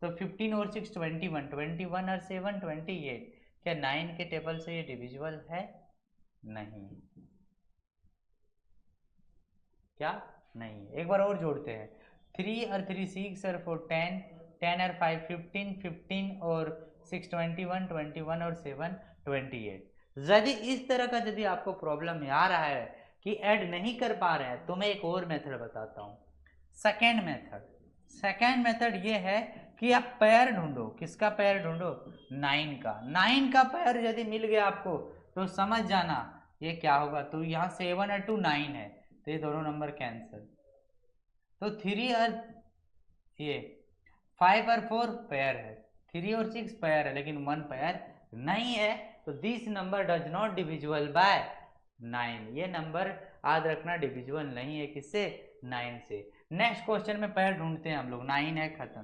तो 15 और 6 21, 21 और 7 28। क्या 9 के टेबल से ये डिविजिबल है? नहीं। क्या? नहीं। एक बार और जोड़ते हैं, 3 और 3 6 और 4 10, 10 और 5 15, 15 और 6 21, 21 और 7 28। यदि इस तरह का यदि आपको प्रॉब्लम आ रहा है कि ऐड नहीं कर पा रहे हैं, तो मैं एक और मेथड बताता हूँ। सेकेंड मेथड ये है कि आप पेयर ढूंढो। किसका पेयर ढूंढो? 9 का। 9 का पेयर यदि मिल गया आपको तो समझ जाना ये क्या होगा। तो यहाँ 7 और 2 9 है, तो ये दोनों नंबर कैंसिल। तो 3 और ये 5 और 4 पेयर है, 3 और 6 पेयर है, लेकिन 1 पेयर नहीं है। तो this number does not divisible by 9। ये नंबर याद रखना डिविजिबल नहीं है। किससे? 9 से। नेक्स्ट क्वेश्चन में पेयर ढूंढते हैं हम लोग। 9 है खत्म,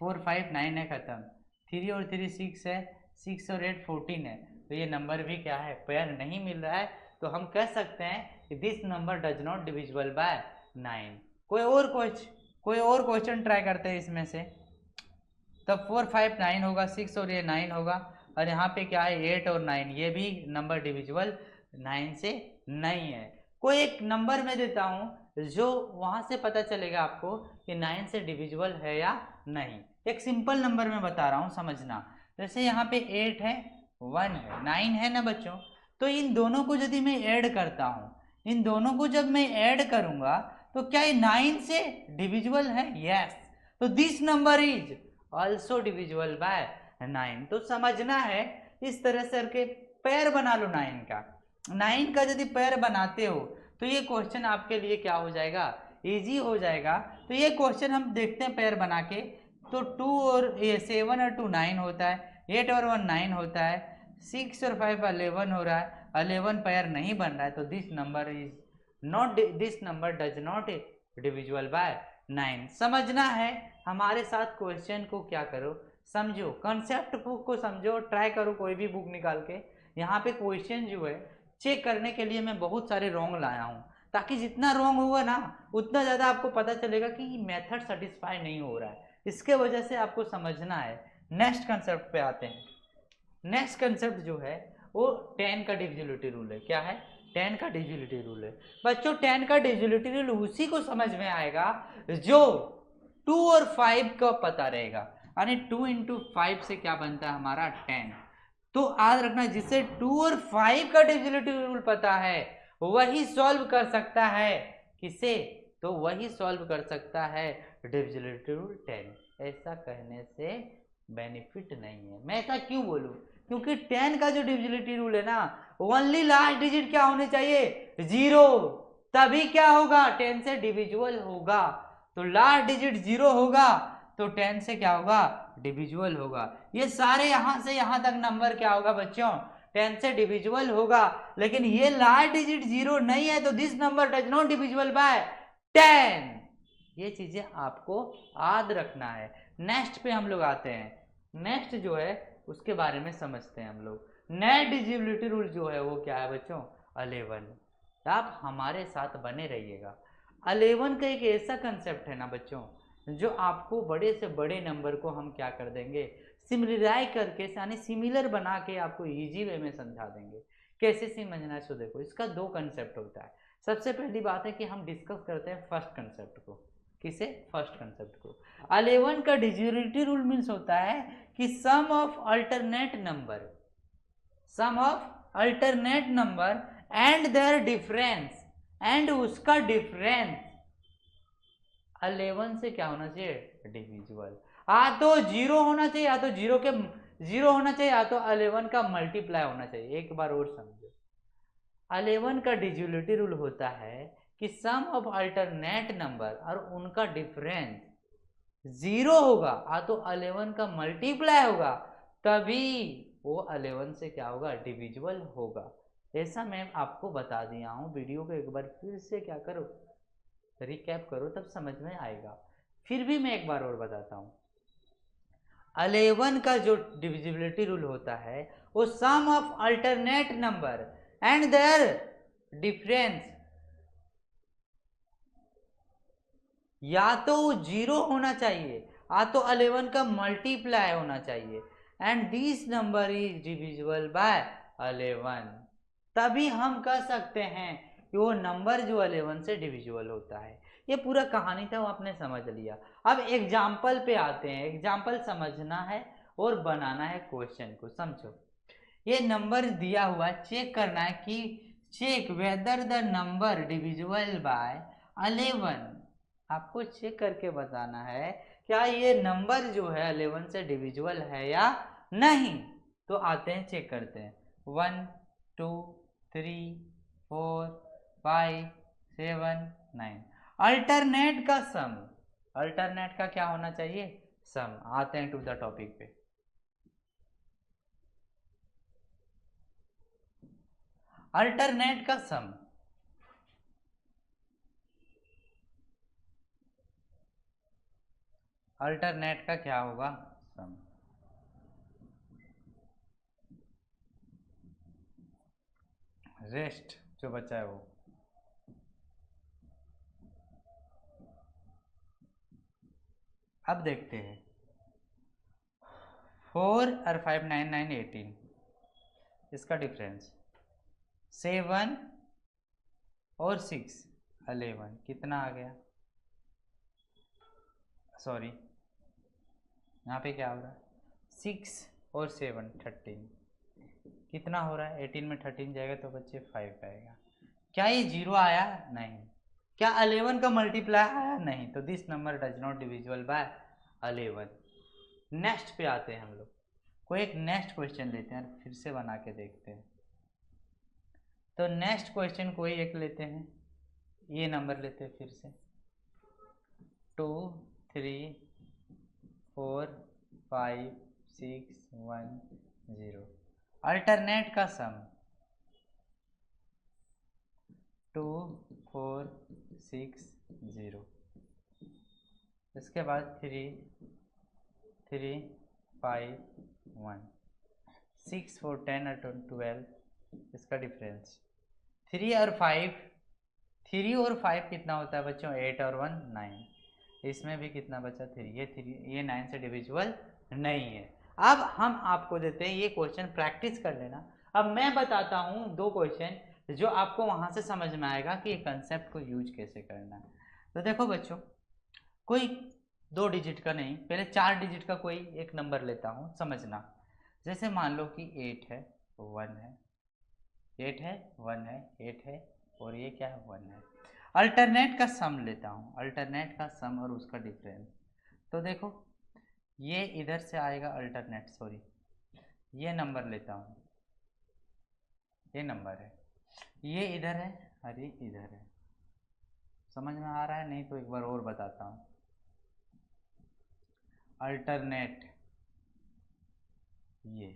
4 5 9 है खत्म, 3 और 3 6 है, 6 और 8 14 है। तो ये नंबर भी क्या है? पेयर नहीं मिल रहा है। तो हम कह सकते हैं कि this number does not divisible by 9। कोई और क्वेश्चन ट्राई करते हैं इसमें से। तब 4 5 9 होगा, 6 और ये 9 होगा, और यहाँ पे क्या है 8 और 9, ये भी नंबर डिविजिबल 9 से नहीं है। कोई एक नंबर में देता हूँ जो वहाँ से पता चलेगा आपको कि 9 से डिविजिबल है या नहीं। एक सिंपल नंबर में बता रहा हूँ, समझना। जैसे यहाँ पे 8 है, 1 है, 9 है ना बच्चों। तो इन दोनों को यदि मैं ऐड करता हूँ, इन दोनों को जब मैं ऐड करूँगा तो क्या ये 9 से डिविजिबल है? यस। तो this number is also divisible by 9। तो समझना है इस तरह से करके पेयर बना लो 9 का। 9 का यदि पेयर बनाते हो तो ये क्वेश्चन आपके लिए क्या हो जाएगा? इजी हो जाएगा। तो ये क्वेश्चन हम देखते हैं पेयर बना के। तो 2 और ये 7 और 2 9 होता है, 8 और 1 9 होता है, 6 और 5 11 हो रहा है, 11 पेयर नहीं बन रहा है। तो this number does not divisible by 9। समझना है हमारे साथ क्वेश्चन को, क्या करो समझो, कंसेप्ट बुक को समझो, ट्राई करो कोई भी बुक निकाल के। यहाँ पे क्वेश्चन जो है चेक करने के लिए मैं बहुत सारे रॉन्ग लाया हूँ, ताकि जितना रॉन्ग होगा ना उतना ज़्यादा आपको पता चलेगा कि मेथड सेटिस्फाई नहीं हो रहा है। इसके वजह से आपको समझना है। नेक्स्ट कंसेप्ट पे आते हैं। नेक्स्ट कंसेप्ट जो है वो 10 का डिविजिबिलिटी रूल है। क्या है? 10 का डिविजिबिलिटी रूल है बच्चों। 10 का डिविजिबिलिटी रूल उसी को समझ में आएगा जो 2 और 5 का पता रहेगा। यानी 2 इंटू 5 से क्या बनता है हमारा? 10। तो याद रखना, जिसे 2 और 5 का डिविजिबिलिटी रूल पता है वही सॉल्व कर सकता है। किसे? तो वही सॉल्व कर सकता है डिविजिबिलिटी रूल 10। ऐसा कहने से बेनिफिट नहीं है। मैं ऐसा क्यों बोलूं? क्योंकि 10 का जो डिविजिबिलिटी रूल है ना, ओनली लास्ट डिजिट क्या होने चाहिए? 0। तभी क्या होगा? 10 से डिविजिबल होगा। तो लास्ट डिजिट 0 होगा तो 10 से क्या होगा? डिविजिबल होगा। ये सारे यहां से यहां तक नंबर क्या होगा बच्चों? 10 से डिविजिबल होगा। लेकिन ये लास्ट डिजिट 0 नहीं है, तो this number does not divisible by 10। ये चीजें आपको याद रखना है। नेक्स्ट पे हम लोग आते हैं। नेक्स्ट जो है उसके बारे में समझते हैं हम लोग। नेट डिविजिबिलिटी रूल जो है वो क्या है बच्चों? 11। आप हमारे साथ बने रहिएगा। 11 का एक ऐसा कंसेप्ट है ना बच्चों, जो आपको बड़े से बड़े नंबर को हम क्या कर देंगे? सिमिलराई करके, यानी सिमिलर बना के आपको इजी वे में समझा देंगे। कैसे समझना है? सो देखो, इसका 2 कंसेप्ट होता है। सबसे पहली बात है कि हम डिस्कस करते हैं फर्स्ट कंसेप्ट को। किसे? फर्स्ट कंसेप्ट को। 11 का डिविजिबिलिटी रूल मीन्स होता है कि sum of alternate number and their difference and उसका डिफरेंस 11 से क्या होना चाहिए, डिविजिबल। तो जीरो होना चाहिए, या तो जीरो होना चाहिए, या तो 11 का मल्टीप्लाई होना चाहिए। एक बार और समझो, 11 का डिविजिबिलिटी रूल होता है कि सम ऑफ अल्टरनेट नंबर और उनका डिफरेंस जीरो होगा, तो 11 का मल्टीप्लाई होगा, तभी वो 11 से क्या होगा, डिविजिबल होगा। ऐसा मैं आपको बता दिया हूँ। वीडियो को एक बार फिर से क्या करो, रिकैप करो, तब समझ में आएगा। फिर भी मैं एक बार और बताता हूँ। 11 का जो डिविजिबिलिटी रूल होता है वो sum of alternate number and their difference, या तो जीरो होना चाहिए, या तो 11 का मल्टीप्लाई होना चाहिए, and this number is divisible by 11, तभी हम कह सकते हैं कि वो नंबर जो 11 से डिविजिबल होता है। ये पूरा कहानी था, वो आपने समझ लिया। अब एग्जाम्पल पे आते हैं। एग्जाम्पल समझना है और बनाना है क्वेश्चन को। समझो, ये नंबर दिया हुआ, चेक करना है कि check whether the number divisible by 11। आपको चेक करके बताना है क्या ये नंबर जो है 11 से डिविजिबल है या नहीं। तो आते हैं, चेक करते हैं। 1 2 3 4 5 7 9, अल्टरनेट का सम, अल्टरनेट का क्या होना चाहिए, सम। आते हैं टू द टॉपिक पे। अल्टरनेट का सम, अल्टरनेट का क्या होगा, सम। रेस्ट जो बचा है वो, अब देखते हैं। 4 और 5 9 9 18, इसका डिफरेंस 7 और 6 11, कितना आ गया, सॉरी यहाँ पे क्या हो रहा है, 6 और 7 13, कितना हो रहा है, 18 में 13 जाएगा तो बच्चे 5 आएगा। क्या ये जीरो आया, नहीं। क्या 11 का मल्टीप्लाई आया, नहीं। तो this number does not divisible by 11। Next पे आते हैं हम लोग। कोई एक नेक्स्ट क्वेश्चन लेते हैं, फिर से बना के देखते हैं। तो नेक्स्ट क्वेश्चन कोई एक लेते हैं, ये नंबर लेते हैं फिर से, 2 3 4 5 6 1 0, अल्टरनेट का सम 2 4 6 0, इसके बाद 3 3 5 1, 6 4 10 और 12, इसका डिफरेंस 3 और 5, 3 और 5 कितना होता है बच्चों, 8 और 1 9, इसमें भी कितना बचा, 3, ये 9 से डिविजिबल नहीं है। अब हम आपको देते हैं ये क्वेश्चन, प्रैक्टिस कर लेना। अब मैं बताता हूँ 2 क्वेश्चन जो आपको वहाँ से समझ में आएगा कि ये कंसेप्ट को यूज कैसे करना है। तो देखो बच्चों, कोई 2 डिजिट का नहीं, पहले 4 डिजिट का कोई एक नंबर लेता हूँ, समझना। जैसे मान लो कि 8 है, 1 है, 8 है 1 है, 8 है और ये क्या है, 1 है। अल्टरनेट का सम लेता हूँ, अल्टरनेट का सम और उसका डिफरेंस। तो देखो, ये इधर से आएगा अल्टरनेट, सॉरी ये नंबर लेता हूँ, ये नंबर है, ये इधर है और ये इधर है। समझ में आ रहा है, नहीं तो एक बार और बताता हूँ। अल्टरनेट, ये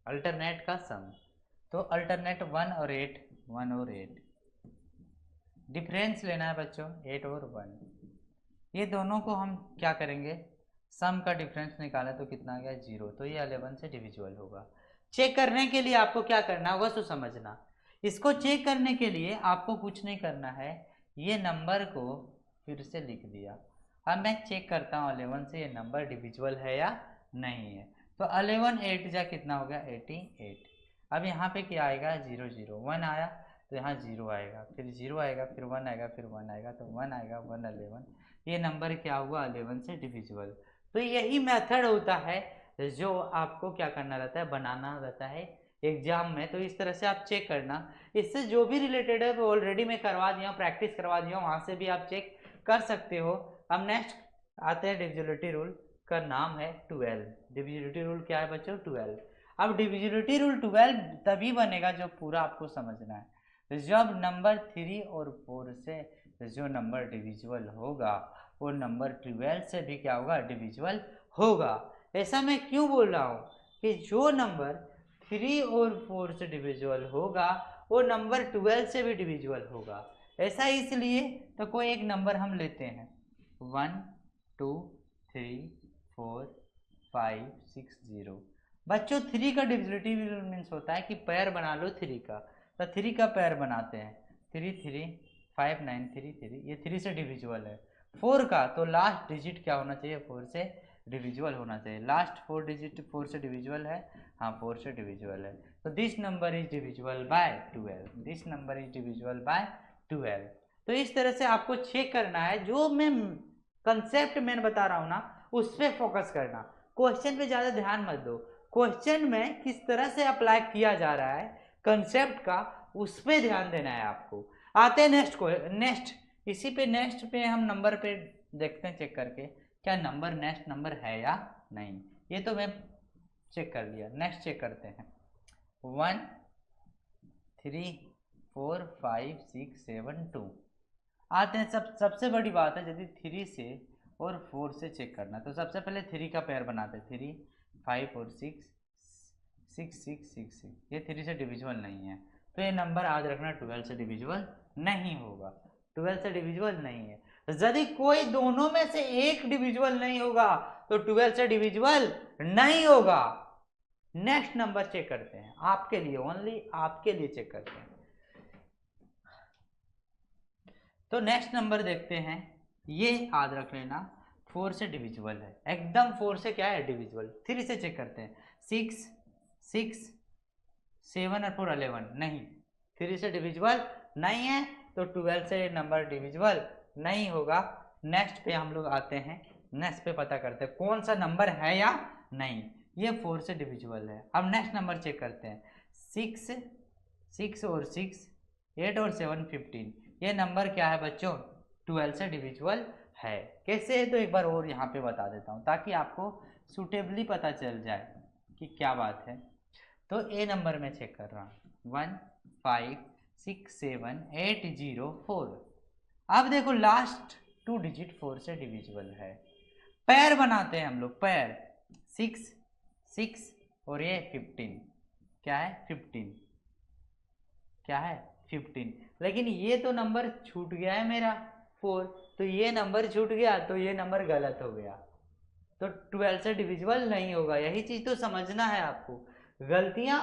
अल्टरनेट का सम, तो अल्टरनेट 1 और 8, 1 और 8, डिफरेंस लेना है बच्चों 8 और 1। ये दोनों को हम क्या करेंगे, सम का डिफरेंस निकालें तो कितना आ गया, 0, तो ये 11 से डिविजिबल होगा। चेक करने के लिए आपको क्या करना होगा तो समझना। इसको चेक करने के लिए आपको कुछ नहीं करना है, ये नंबर को फिर से लिख दिया। अब मैं चेक करता हूँ 11 से ये नंबर डिविजिबल है या नहीं है। तो 11 8 जा कितना हो गया, 88। अब यहाँ पे क्या आएगा, 0 0, 1 आया तो यहाँ 0 आएगा, फिर 0 आएगा, फिर 1 आएगा, फिर 1 आएगा, तो 1 आएगा, 1 11, ये नंबर क्या हुआ, 11 से डिविजिबल। तो यही मेथड होता है जो आपको क्या करना रहता है, बनाना रहता है एग्जाम में, तो इस तरह से आप चेक करना। इससे जो भी रिलेटेड है वो ऑलरेडी मैं करवा दिया हूँ, प्रैक्टिस करवा दिया हूँ, वहाँ से भी आप चेक कर सकते हो। अब नेक्स्ट आते हैं डिविजिबिलिटी रूल का नाम है 12। डिविजिबिलिटी रूल क्या है बच्चों? 12। अब डिविजिबिलिटी रूल 12 तभी बनेगा जो पूरा आपको समझना है। जब नंबर 3 और 4 से जो नंबर डिविजिबल होगा वो नंबर 12 से भी क्या होगा? डिविजिबल होगा। ऐसा मैं क्यों बोल रहा हूँ कि जो नंबर 3 और 4 से डिविजिबल होगा वो नंबर 12 से भी डिविजिबल होगा। ऐसा इसलिए, तो कोई एक नंबर हम लेते हैं 1 2 3 4 5 6 0। बच्चों 3 का डिविजिबिलिटी मीन्स होता है कि पेयर बना लो 3 का, तो 3 का पेयर बनाते हैं 3 3 5 9 3 3, ये 3 से डिविजिबल है। 4 का तो लास्ट डिजिट क्या होना चाहिए? 4 से डिविजिबल होना चाहिए। लास्ट 4 डिजिट 4 से डिविजिबल है, हाँ 4 से डिविजिबल है। तो this number is divisible bye 12, this number is divisible bye 12। तो इस तरह से आपको चेक करना है, जो मैं कंसेप्ट मैंने बता रहा हूँ ना उस पर फोकस करना, क्वेश्चन पे ज़्यादा ध्यान मत दो। क्वेश्चन में किस तरह से अप्लाई किया जा रहा है कंसेप्ट का, उस पर ध्यान देना है आपको। आते हैं नेक्स्ट इसी पे नेक्स्ट पे हम नंबर पे देखते हैं चेक करके क्या नंबर नेक्स्ट नंबर है या नहीं। ये तो मैं चेक कर लिया, नेक्स्ट चेक करते हैं 1 3 4 5 6 7 2। आते हैं सबसे बड़ी बात है यदि 3 से और 4 से चेक करना, तो सबसे पहले 3 का पेयर बनाते हैं 3 5 और 6 6 6 6 6, ये 3 से डिविजिबल नहीं है, तो ये नंबर याद रखना 12 से डिविजिबल नहीं होगा। 12 से डिविजिबल नहीं है। यदि कोई दोनों में से एक डिविजिबल नहीं होगा तो 12 से डिविजिबल नहीं होगा। नेक्स्ट नंबर चेक करते हैं, आपके लिए ओनली आपके लिए चेक करते हैं। तो नेक्स्ट नंबर देखते हैं, ये याद रख लेना 4 से डिविजिबल है, एकदम 4 से क्या है? डिविजिबल। 3 से चेक करते हैं 6 6 7 और 4 11, नहीं 3 से डिविजिबल नहीं है, तो 12 से नंबर डिविजिबल नहीं होगा। नेक्स्ट पे हम लोग आते हैं, नेक्स्ट पे पता करते हैं कौन सा नंबर है या नहीं। ये 4 से डिविजिबल है। अब नेक्स्ट नंबर चेक करते हैं 6 और 6 8 और 7 15, ये नंबर क्या है बच्चों? 12 से डिविजिबल है। कैसे है तो एक बार और यहाँ पे बता देता हूँ ताकि आपको सुटेबली पता चल जाए कि क्या बात है। तो ए नंबर में चेक कर रहा हूँ 1 5 6 7 8 0 4। अब देखो लास्ट 2 डिजिट 4 से डिविजिबल है। पेयर बनाते हैं हम लोग, पेयर 6 6 और ये 15, क्या है? 15, क्या है? 15। लेकिन ये तो नंबर छूट गया है मेरा 4, तो ये नंबर छूट गया, तो ये नंबर गलत हो गया, तो 12 से डिविजिबल नहीं होगा। यही चीज तो समझना है आपको। गलतियां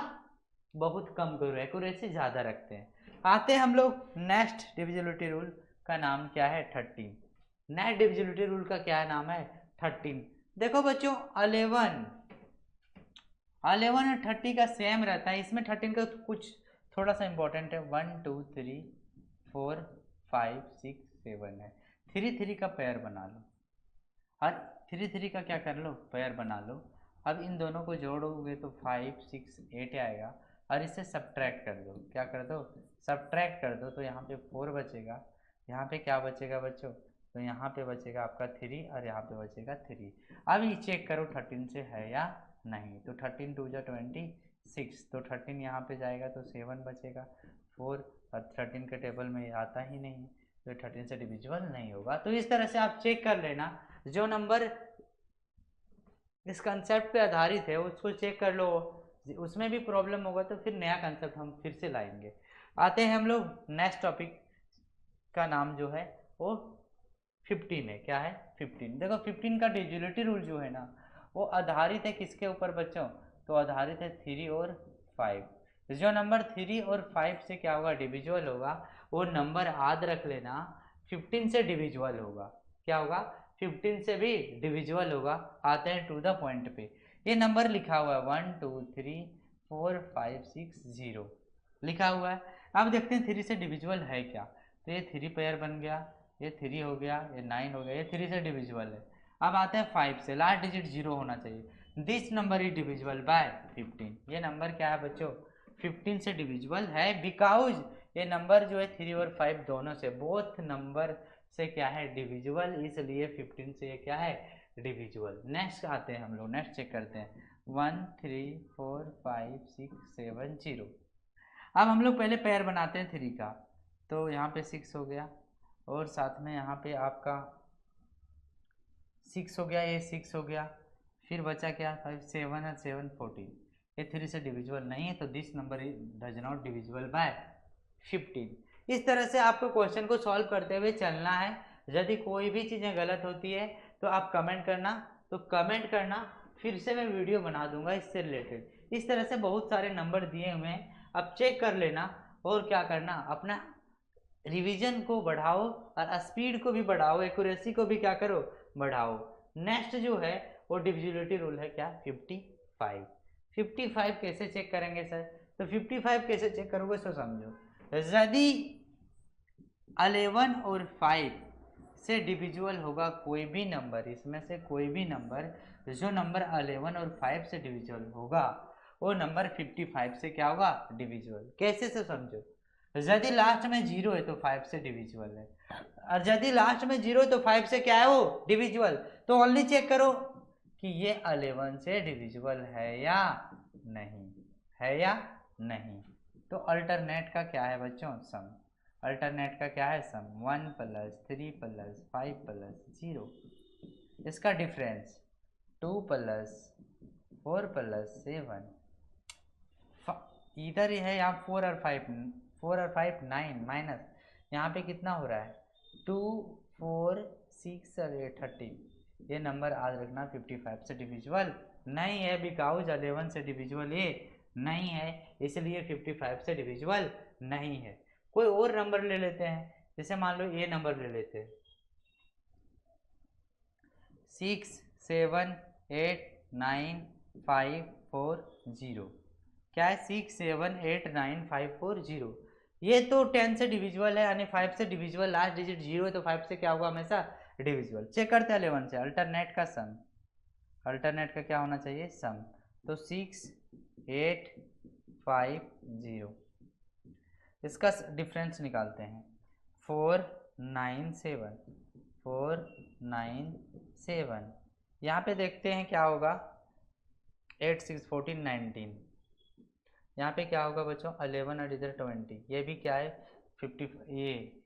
बहुत कम करो, एक्यूरेसी ज्यादा रखते हैं। आते हैं हम लोग नेक्स्ट डिविजिबिलिटी रूल का नाम क्या है? 13। नेक्स्ट डिविजिबिलिटी रूल का क्या नाम है? 13। देखो बच्चों 11 और 30 का सेम रहता है, इसमें 13 का कुछ थोड़ा सा इंपॉर्टेंट है। 1 2 3 4 5 6 7 है, 3 3 का पेयर बना लो, और 3 3 का क्या कर लो? पेयर बना लो। अब इन दोनों को जोड़ोगे तो 5 6 8 आएगा, और इससे सब्ट्रैक्ट कर दो। क्या कर दो? सब्ट्रैक्ट कर दो, तो यहाँ पे 4 बचेगा, यहाँ पे क्या बचेगा बच्चों? तो यहाँ पे बचेगा आपका 3 और यहाँ पे बचेगा 3। अब ये चेक करो 13 से है या नहीं, तो 13 2 जा 26, तो 13 यहाँ पे जाएगा तो 7 बचेगा, 4 और 13 के टेबल में आता ही नहीं, तो 13 से डिविजिबल नहीं होगा। तो इस तरह से आप चेक कर लेना, जो नंबर इस कंसेप्ट पे आधारित है उसको चेक कर लो, उसमें भी प्रॉब्लम होगा तो फिर नया कंसेप्ट हम फिर से लाएंगे। आते हैं हम लोग नेक्स्ट टॉपिक का नाम जो है वो 15 है। क्या है? 15। देखो 15 का डिविजिबिलिटी रूल जो है ना वो आधारित है किसके ऊपर बच्चों? तो आधारित है 3 और 5। जो नंबर 3 और 5 से क्या होगा? डिविजिबल होगा, वो नंबर याद रख लेना 15 से डिविजिबल होगा। क्या होगा? 15 से भी डिविजिबल होगा। आते हैं टू द पॉइंट पे, ये नंबर लिखा हुआ है 1 2 3 4 5 6 0 लिखा हुआ है। अब देखते हैं 3 से डिविजिबल है क्या, तो ये 3 पेयर बन गया, ये 3 हो गया, ये 9 हो गया, ये 3 से डिविजिबल है। अब आते हैं 5 से, लास्ट डिजिट 0 होना चाहिए। This number is divisible bye 15, ये नंबर क्या है बच्चों? 15 से डिविजिबल है, बिकॉज ये नंबर जो है 3 और 5 दोनों से, बोथ नंबर से क्या है डिविजिबल, इसलिए 15 से ये क्या है डिविजिबल। नेक्स्ट आते हैं हम लोग, नेक्स्ट चेक करते हैं 1 3 4 5 6 7 0। अब हम लोग पहले पेयर बनाते हैं 3 का, तो यहाँ पे 6 हो गया और साथ में यहाँ पे आपका 6 हो गया, ये 6 हो गया, फिर बचा क्या 5 7 और 7 14। ये 3 से डिविजिबल नहीं है, तो this number does not divisible by 15। इस तरह से आपको क्वेश्चन को सॉल्व करते हुए चलना है। यदि कोई भी चीज़ें गलत होती है तो आप कमेंट करना, फिर से मैं वीडियो बना दूंगा इससे रिलेटेड। इस तरह से बहुत सारे नंबर दिए हुए हैं, अब चेक कर लेना और क्या करना, अपना रिवीजन को बढ़ाओ और स्पीड को भी बढ़ाओ, एक्यूरेसी को भी क्या करो बढ़ाओ। नेक्स्ट जो है वो डिविजिबिलिटी रूल है क्या 55। 55 कैसे चेक करेंगे सर, तो 55 कैसे चेक करोगे सो समझो। यदि 11 और 5 से डिविजिबल होगा कोई भी नंबर, इसमें से कोई भी नंबर, जो नंबर 11 और 5 से डिविजिबल होगा वो नंबर 55 से क्या होगा डिविजिबल। कैसे से समझो, यदि लास्ट में 0 है तो 5 से डिविजिबल है, और यदि लास्ट में 0 है तो 5 से क्या है वो डिविजिबल। तो ओनली चेक करो कि ये 11 से डिविजिबल है या नहीं, है या नहीं। तो अल्टरनेट का क्या है बच्चों सम, अल्टरनेट का क्या है सम 1 + 3 + 5 + 0, इसका डिफरेंस 2 + 4 + 7, इधर है यहाँ 4 और 5 9 माइनस यहाँ पे कितना हो रहा है 2 4 6 और 8 13। ये नंबर आज रखना 55 से डिविजिबल नहीं है, बिकॉज 11 से डिविजिबल ये नहीं है, इसलिए 55 से डिविजिबल नहीं है। कोई और नंबर ले लेते हैं, जैसे मान लो ये नंबर ले लेते हैं 6 7 8 9 5 4 0। क्या है 6 7 8 9 5 4 0। ये तो 10 से डिविजिबल है, यानी 5 से डिविजिबल, लास्ट डिजिट 0 है तो 5 से क्या होगा हमेशा डिविजिबल। चेक करते हैं 11 से अल्टरनेट का सम, अल्टरनेट का क्या होना चाहिए सम, तो 6 8 5 0, इसका डिफरेंस निकालते हैं 4 9 7 4 9 7। यहाँ पे देखते हैं क्या होगा 8 6 14 19, यहाँ पे क्या होगा बच्चों 11 और इधर 20, ये भी क्या है 50,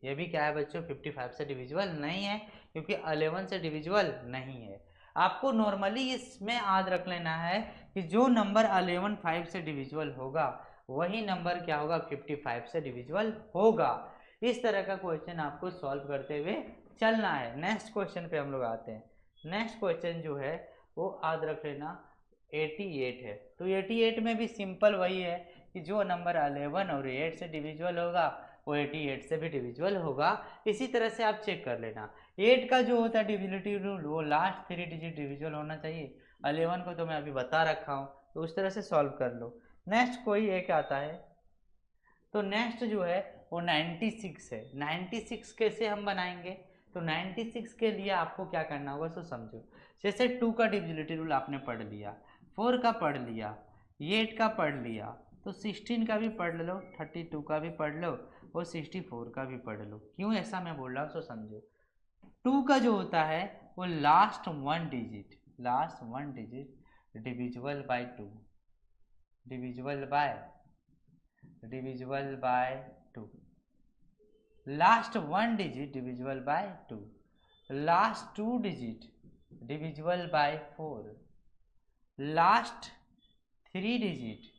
ये भी क्या है बच्चों 55 से डिविजिबल नहीं है, क्योंकि 11 से डिविजिबल नहीं है। आपको नॉर्मली इसमें याद रख लेना है कि जो नंबर 11 5 से डिविजिबल होगा वही नंबर क्या होगा 55 से डिविजिबल होगा। इस तरह का क्वेश्चन आपको सॉल्व करते हुए चलना है। नेक्स्ट क्वेश्चन पे हम लोग आते हैं। नेक्स्ट क्वेश्चन जो है वो याद रख लेना 88 है। तो 88 में भी सिंपल वही है कि जो नंबर 11 और 8 से डिविजिबल होगा वो 88 से भी डिविजिबल होगा। इसी तरह से आप चेक कर लेना 8 का जो होता है डिविजिबिलिटी रूल वो लास्ट 3 डिजिट डिविजिबल होना चाहिए। 11 को तो मैं अभी बता रखा हूँ, तो उस तरह से सॉल्व कर लो। नेक्स्ट कोई एक आता है, तो नेक्स्ट जो है वो 96 है। 96 कैसे हम बनाएंगे, तो 96 के लिए आपको क्या करना होगा सो समझो। जैसे 2 का डिविजिबिलिटी रूल आपने पढ़ लिया, 4 का पढ़ लिया, 8 का पढ़ लिया, तो 16 का भी पढ़ लो, 32 का भी पढ़ लो और 64 का भी पढ़ लो। क्यों ऐसा मैं बोल रहा हूँ सो समझो। 2 का जो होता है वो last one digit divisible by 2, divisible by 2, last one digit divisible by 2, last 2 digit divisible bye 4, last 3 digit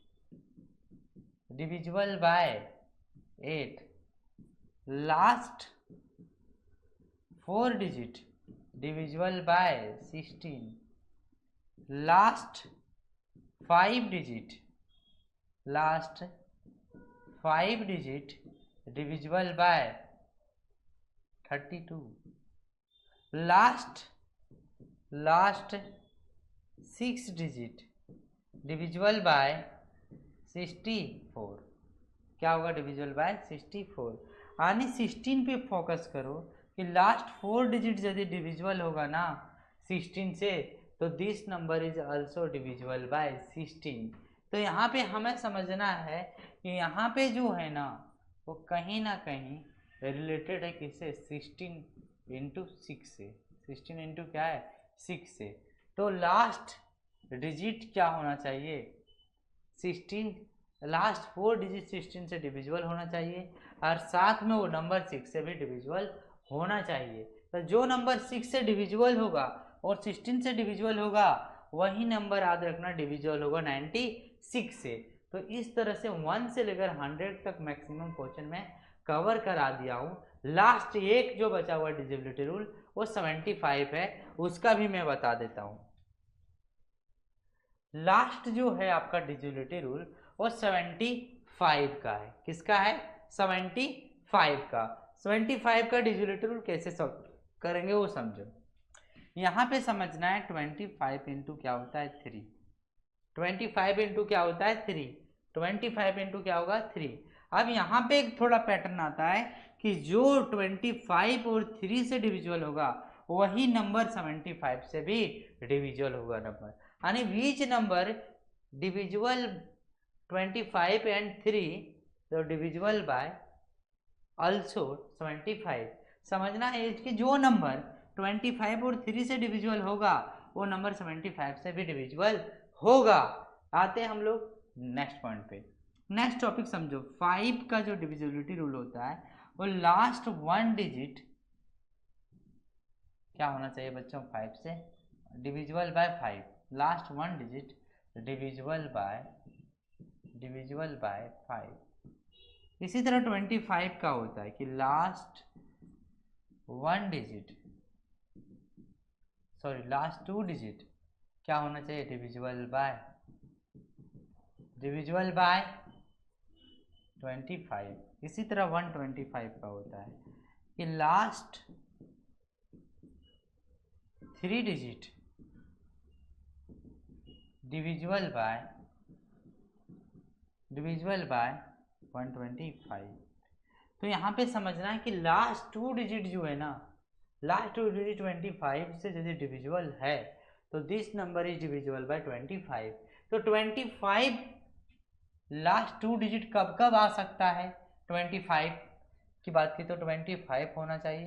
divisible bye 8, last 4 digit divisible bye 16, last 5 digit divisible bye 32, last 6 digit divisible bye 64। क्या होगा डिविजिबल बाय 64, यानी 16 पे फोकस करो कि लास्ट 4 डिजिट यदि डिविजिबल होगा ना 16 से, तो this number is also divisible bye 16। तो यहाँ पे हमें समझना है कि यहाँ पे जो है ना वो कहीं ना कहीं रिलेटेड है किससे, 16 इंटू 6 से। 16 इंटू क्या है, 6 से। तो लास्ट डिजिट क्या होना चाहिए, 16, लास्ट 4 डिजिट 16 से डिविजिबल होना चाहिए, और साथ में वो नंबर 6 से भी डिविजिबल होना चाहिए। तो जो नंबर 6 से डिविजिबल होगा और 16 से डिविजिबल होगा वही नंबर याद रखना डिविजिबल होगा 96 से। तो इस तरह से 1 से लेकर 100 तक मैक्सिमम क्वेश्चन में कवर करा दिया हूँ। लास्ट एक जो बचा हुआ डिविजिबिलिटी रूल वो 75 है, उसका भी मैं बता देता हूँ। लास्ट जो है आपका डिविजिबिलिटी रूल वो 75 का है। किसका है, 75 का। 75 का डिविजिबिलिटी रूल कैसे सॉल्व करेंगे वो समझो। यहाँ पे समझना है 25 इंटू क्या होता है 3, 25 इंटू क्या होता है 3, 25 इंटू क्या होगा 3। अब यहाँ पे एक थोड़ा पैटर्न आता है कि जो 25 और 3 से डिविजिबल होगा वही नंबर 75 से भी डिविजिबल होगा नंबर, यानी विच नंबर डिविजिबल 25 एंड 3 तो डिविजिबल बाय also 75। समझना है कि जो नंबर 25 और 3 से डिविजिबल होगा वो नंबर 75 से भी डिविजिबल होगा। आते हैं हम लोग नेक्स्ट पॉइंट पे। नेक्स्ट टॉपिक समझो, 5 का जो डिविजिबिलिटी रूल होता है वो लास्ट 1 डिजिट क्या होना चाहिए बच्चों, 5 से divisible by 5, last 1 digit divisible bye 5। इसी तरह 25 का होता है कि लास्ट 1 डिजिट लास्ट 2 डिजिट क्या होना चाहिए, डिविजिबल बाय 25। इसी तरह 125 का होता है कि लास्ट 3 डिजिट डिविजिबल बाय 125। तो यहाँ पे समझना है कि लास्ट 2 डिजिट जो है ना, लास्ट 2 डिजिट 25 से यदि डिविजिबल है तो this number is divisible bye 25। तो 25 लास्ट 2 डिजिट कब कब आ सकता है, 25 की बात की तो 25 होना चाहिए,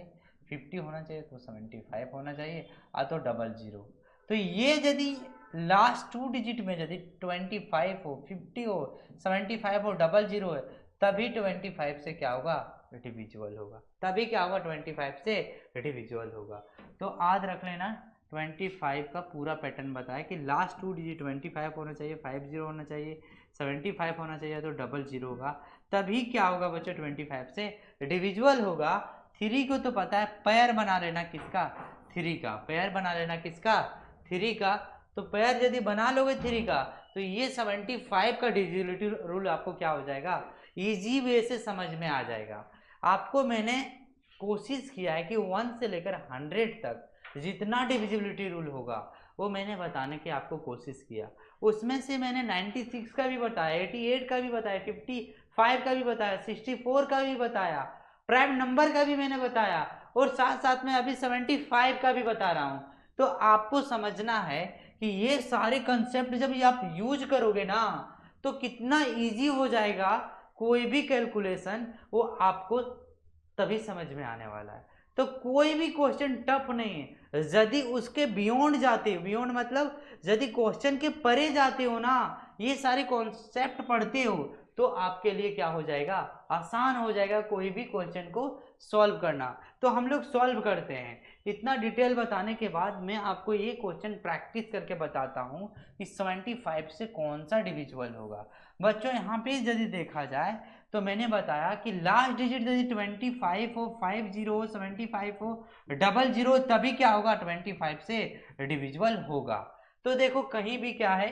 50 होना चाहिए तो 75 होना चाहिए, तो 00। तो ये यदि लास्ट 2 डिजिट में यदि 25 हो, 50 हो, 75 हो, 00 है, तभी 25 से क्या होगा, डिविजिबल होगा। तभी क्या होगा, 25 से डिविजिबल होगा। तो याद रख लेना 25 का पूरा पैटर्न बताया कि लास्ट 2 डिजिट 25 होना चाहिए, 50 होना चाहिए, 75 होना चाहिए, तो 00 होगा, तभी क्या होगा बच्चों 25 से डिविजिबल होगा। 3 को तो पता है, पेयर बना लेना किसका, 3 का, पेयर बना लेना किसका, 3 का। तो पेयर यदि बना लोगे 3 का तो ये 75 का डिविजिबिलिटी रूल आपको क्या हो जाएगा, इजी वे से समझ में आ जाएगा। आपको मैंने कोशिश किया है कि 1 से लेकर 100 तक जितना डिविजिबिलिटी रूल होगा वो मैंने बताने की आपको कोशिश किया। उसमें से मैंने 96 का भी बताया, 88 का भी बताया, 55 का भी बताया, 64 का भी बताया, प्राइम नंबर का भी मैंने बताया, और साथ साथ में अभी 75 का भी बता रहा हूँ। तो आपको समझना है कि ये सारे कंसेप्ट जब आप यूज करोगे ना तो कितना इजी हो जाएगा, कोई भी कैलकुलेशन वो आपको तभी समझ में आने वाला है। तो कोई भी क्वेश्चन टफ नहीं है, यदि उसके बियॉन्ड जाते हो, बियॉन्ड मतलब यदि क्वेश्चन के परे जाते हो ना, ये सारे कॉन्सेप्ट पढ़ते हो, तो आपके लिए क्या हो जाएगा, आसान हो जाएगा कोई भी क्वेश्चन को सॉल्व करना। तो हम लोग सॉल्व करते हैं। इतना डिटेल बताने के बाद मैं आपको ये क्वेश्चन प्रैक्टिस करके बताता हूँ कि 75 से कौन सा डिविजिबल होगा। बच्चों यहाँ पे यदि देखा जाए तो मैंने बताया कि लास्ट डिजिट यदि 25 हो, 50 हो, 75 हो, 00 तभी क्या होगा, 25 से डिविजिबल होगा। तो देखो कहीं भी क्या है,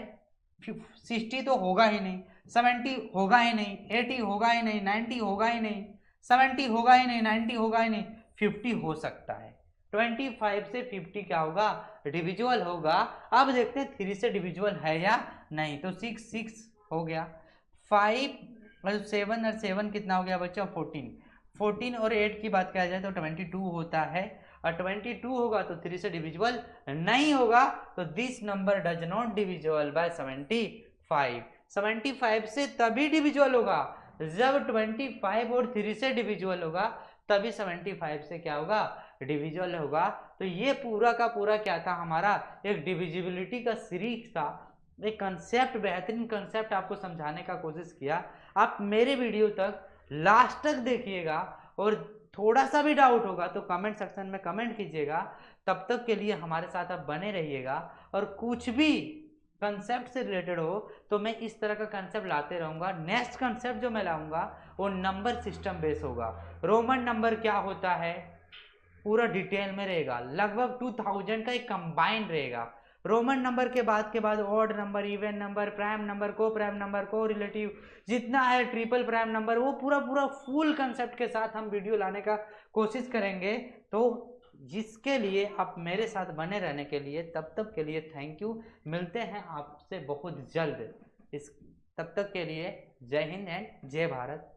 60 तो होगा ही नहीं, 70 होगा ही नहीं, 80 होगा ही नहीं, 90 होगा ही नहीं, 70 होगा ही नहीं, 90 होगा ही नहीं, 50 हो सकता है। 25 से 50 क्या होगा, डिविजिबल होगा। अब देखते हैं 3 से डिविजिबल है या नहीं। तो 6 हो गया, 5 और 7 और 7 कितना हो गया बच्चों, 14 और 8 की बात किया जाए तो 22 होता है, और 22 होगा तो 3 से डिविजिबल नहीं होगा। तो this number does not divisible by 75। 75 से तभी डिविजुअल होगा जब 25 और 3 से डिविजुअल होगा, तभी 75 से क्या होगा, डिविजुअल होगा। तो ये पूरा का पूरा क्या था, हमारा एक डिविजिबिलिटी का सीरीज था, एक कंसेप्ट, बेहतरीन कंसेप्ट आपको समझाने का कोशिश किया। आप मेरे वीडियो तक लास्ट तक देखिएगा, और थोड़ा सा भी डाउट होगा तो कमेंट सेक्शन में कमेंट कीजिएगा। तब तक के लिए हमारे साथ आप बने रहिएगा, और कुछ भी कंसेप्ट से रिलेटेड हो तो मैं इस तरह का कंसेप्ट लाते रहूँगा। नेक्स्ट कंसेप्ट जो मैं लाऊंगा वो नंबर सिस्टम बेस होगा। रोमन नंबर क्या होता है पूरा डिटेल में रहेगा, लगभग 2000 का एक कंबाइंड रहेगा। रोमन नंबर के बाद odd number, even number, prime number, को प्राइम नंबर, को रिलेटिव, जितना है ट्रिपल प्राइम नंबर, वो पूरा पूरा फुल कंसेप्ट के साथ हम वीडियो लाने का कोशिश करेंगे। तो जिसके लिए आप मेरे साथ बने रहने के लिए, तब तक के लिए थैंक यू। मिलते हैं आपसे बहुत जल्द। इस तब तक के लिए जय हिंद एंड जय भारत।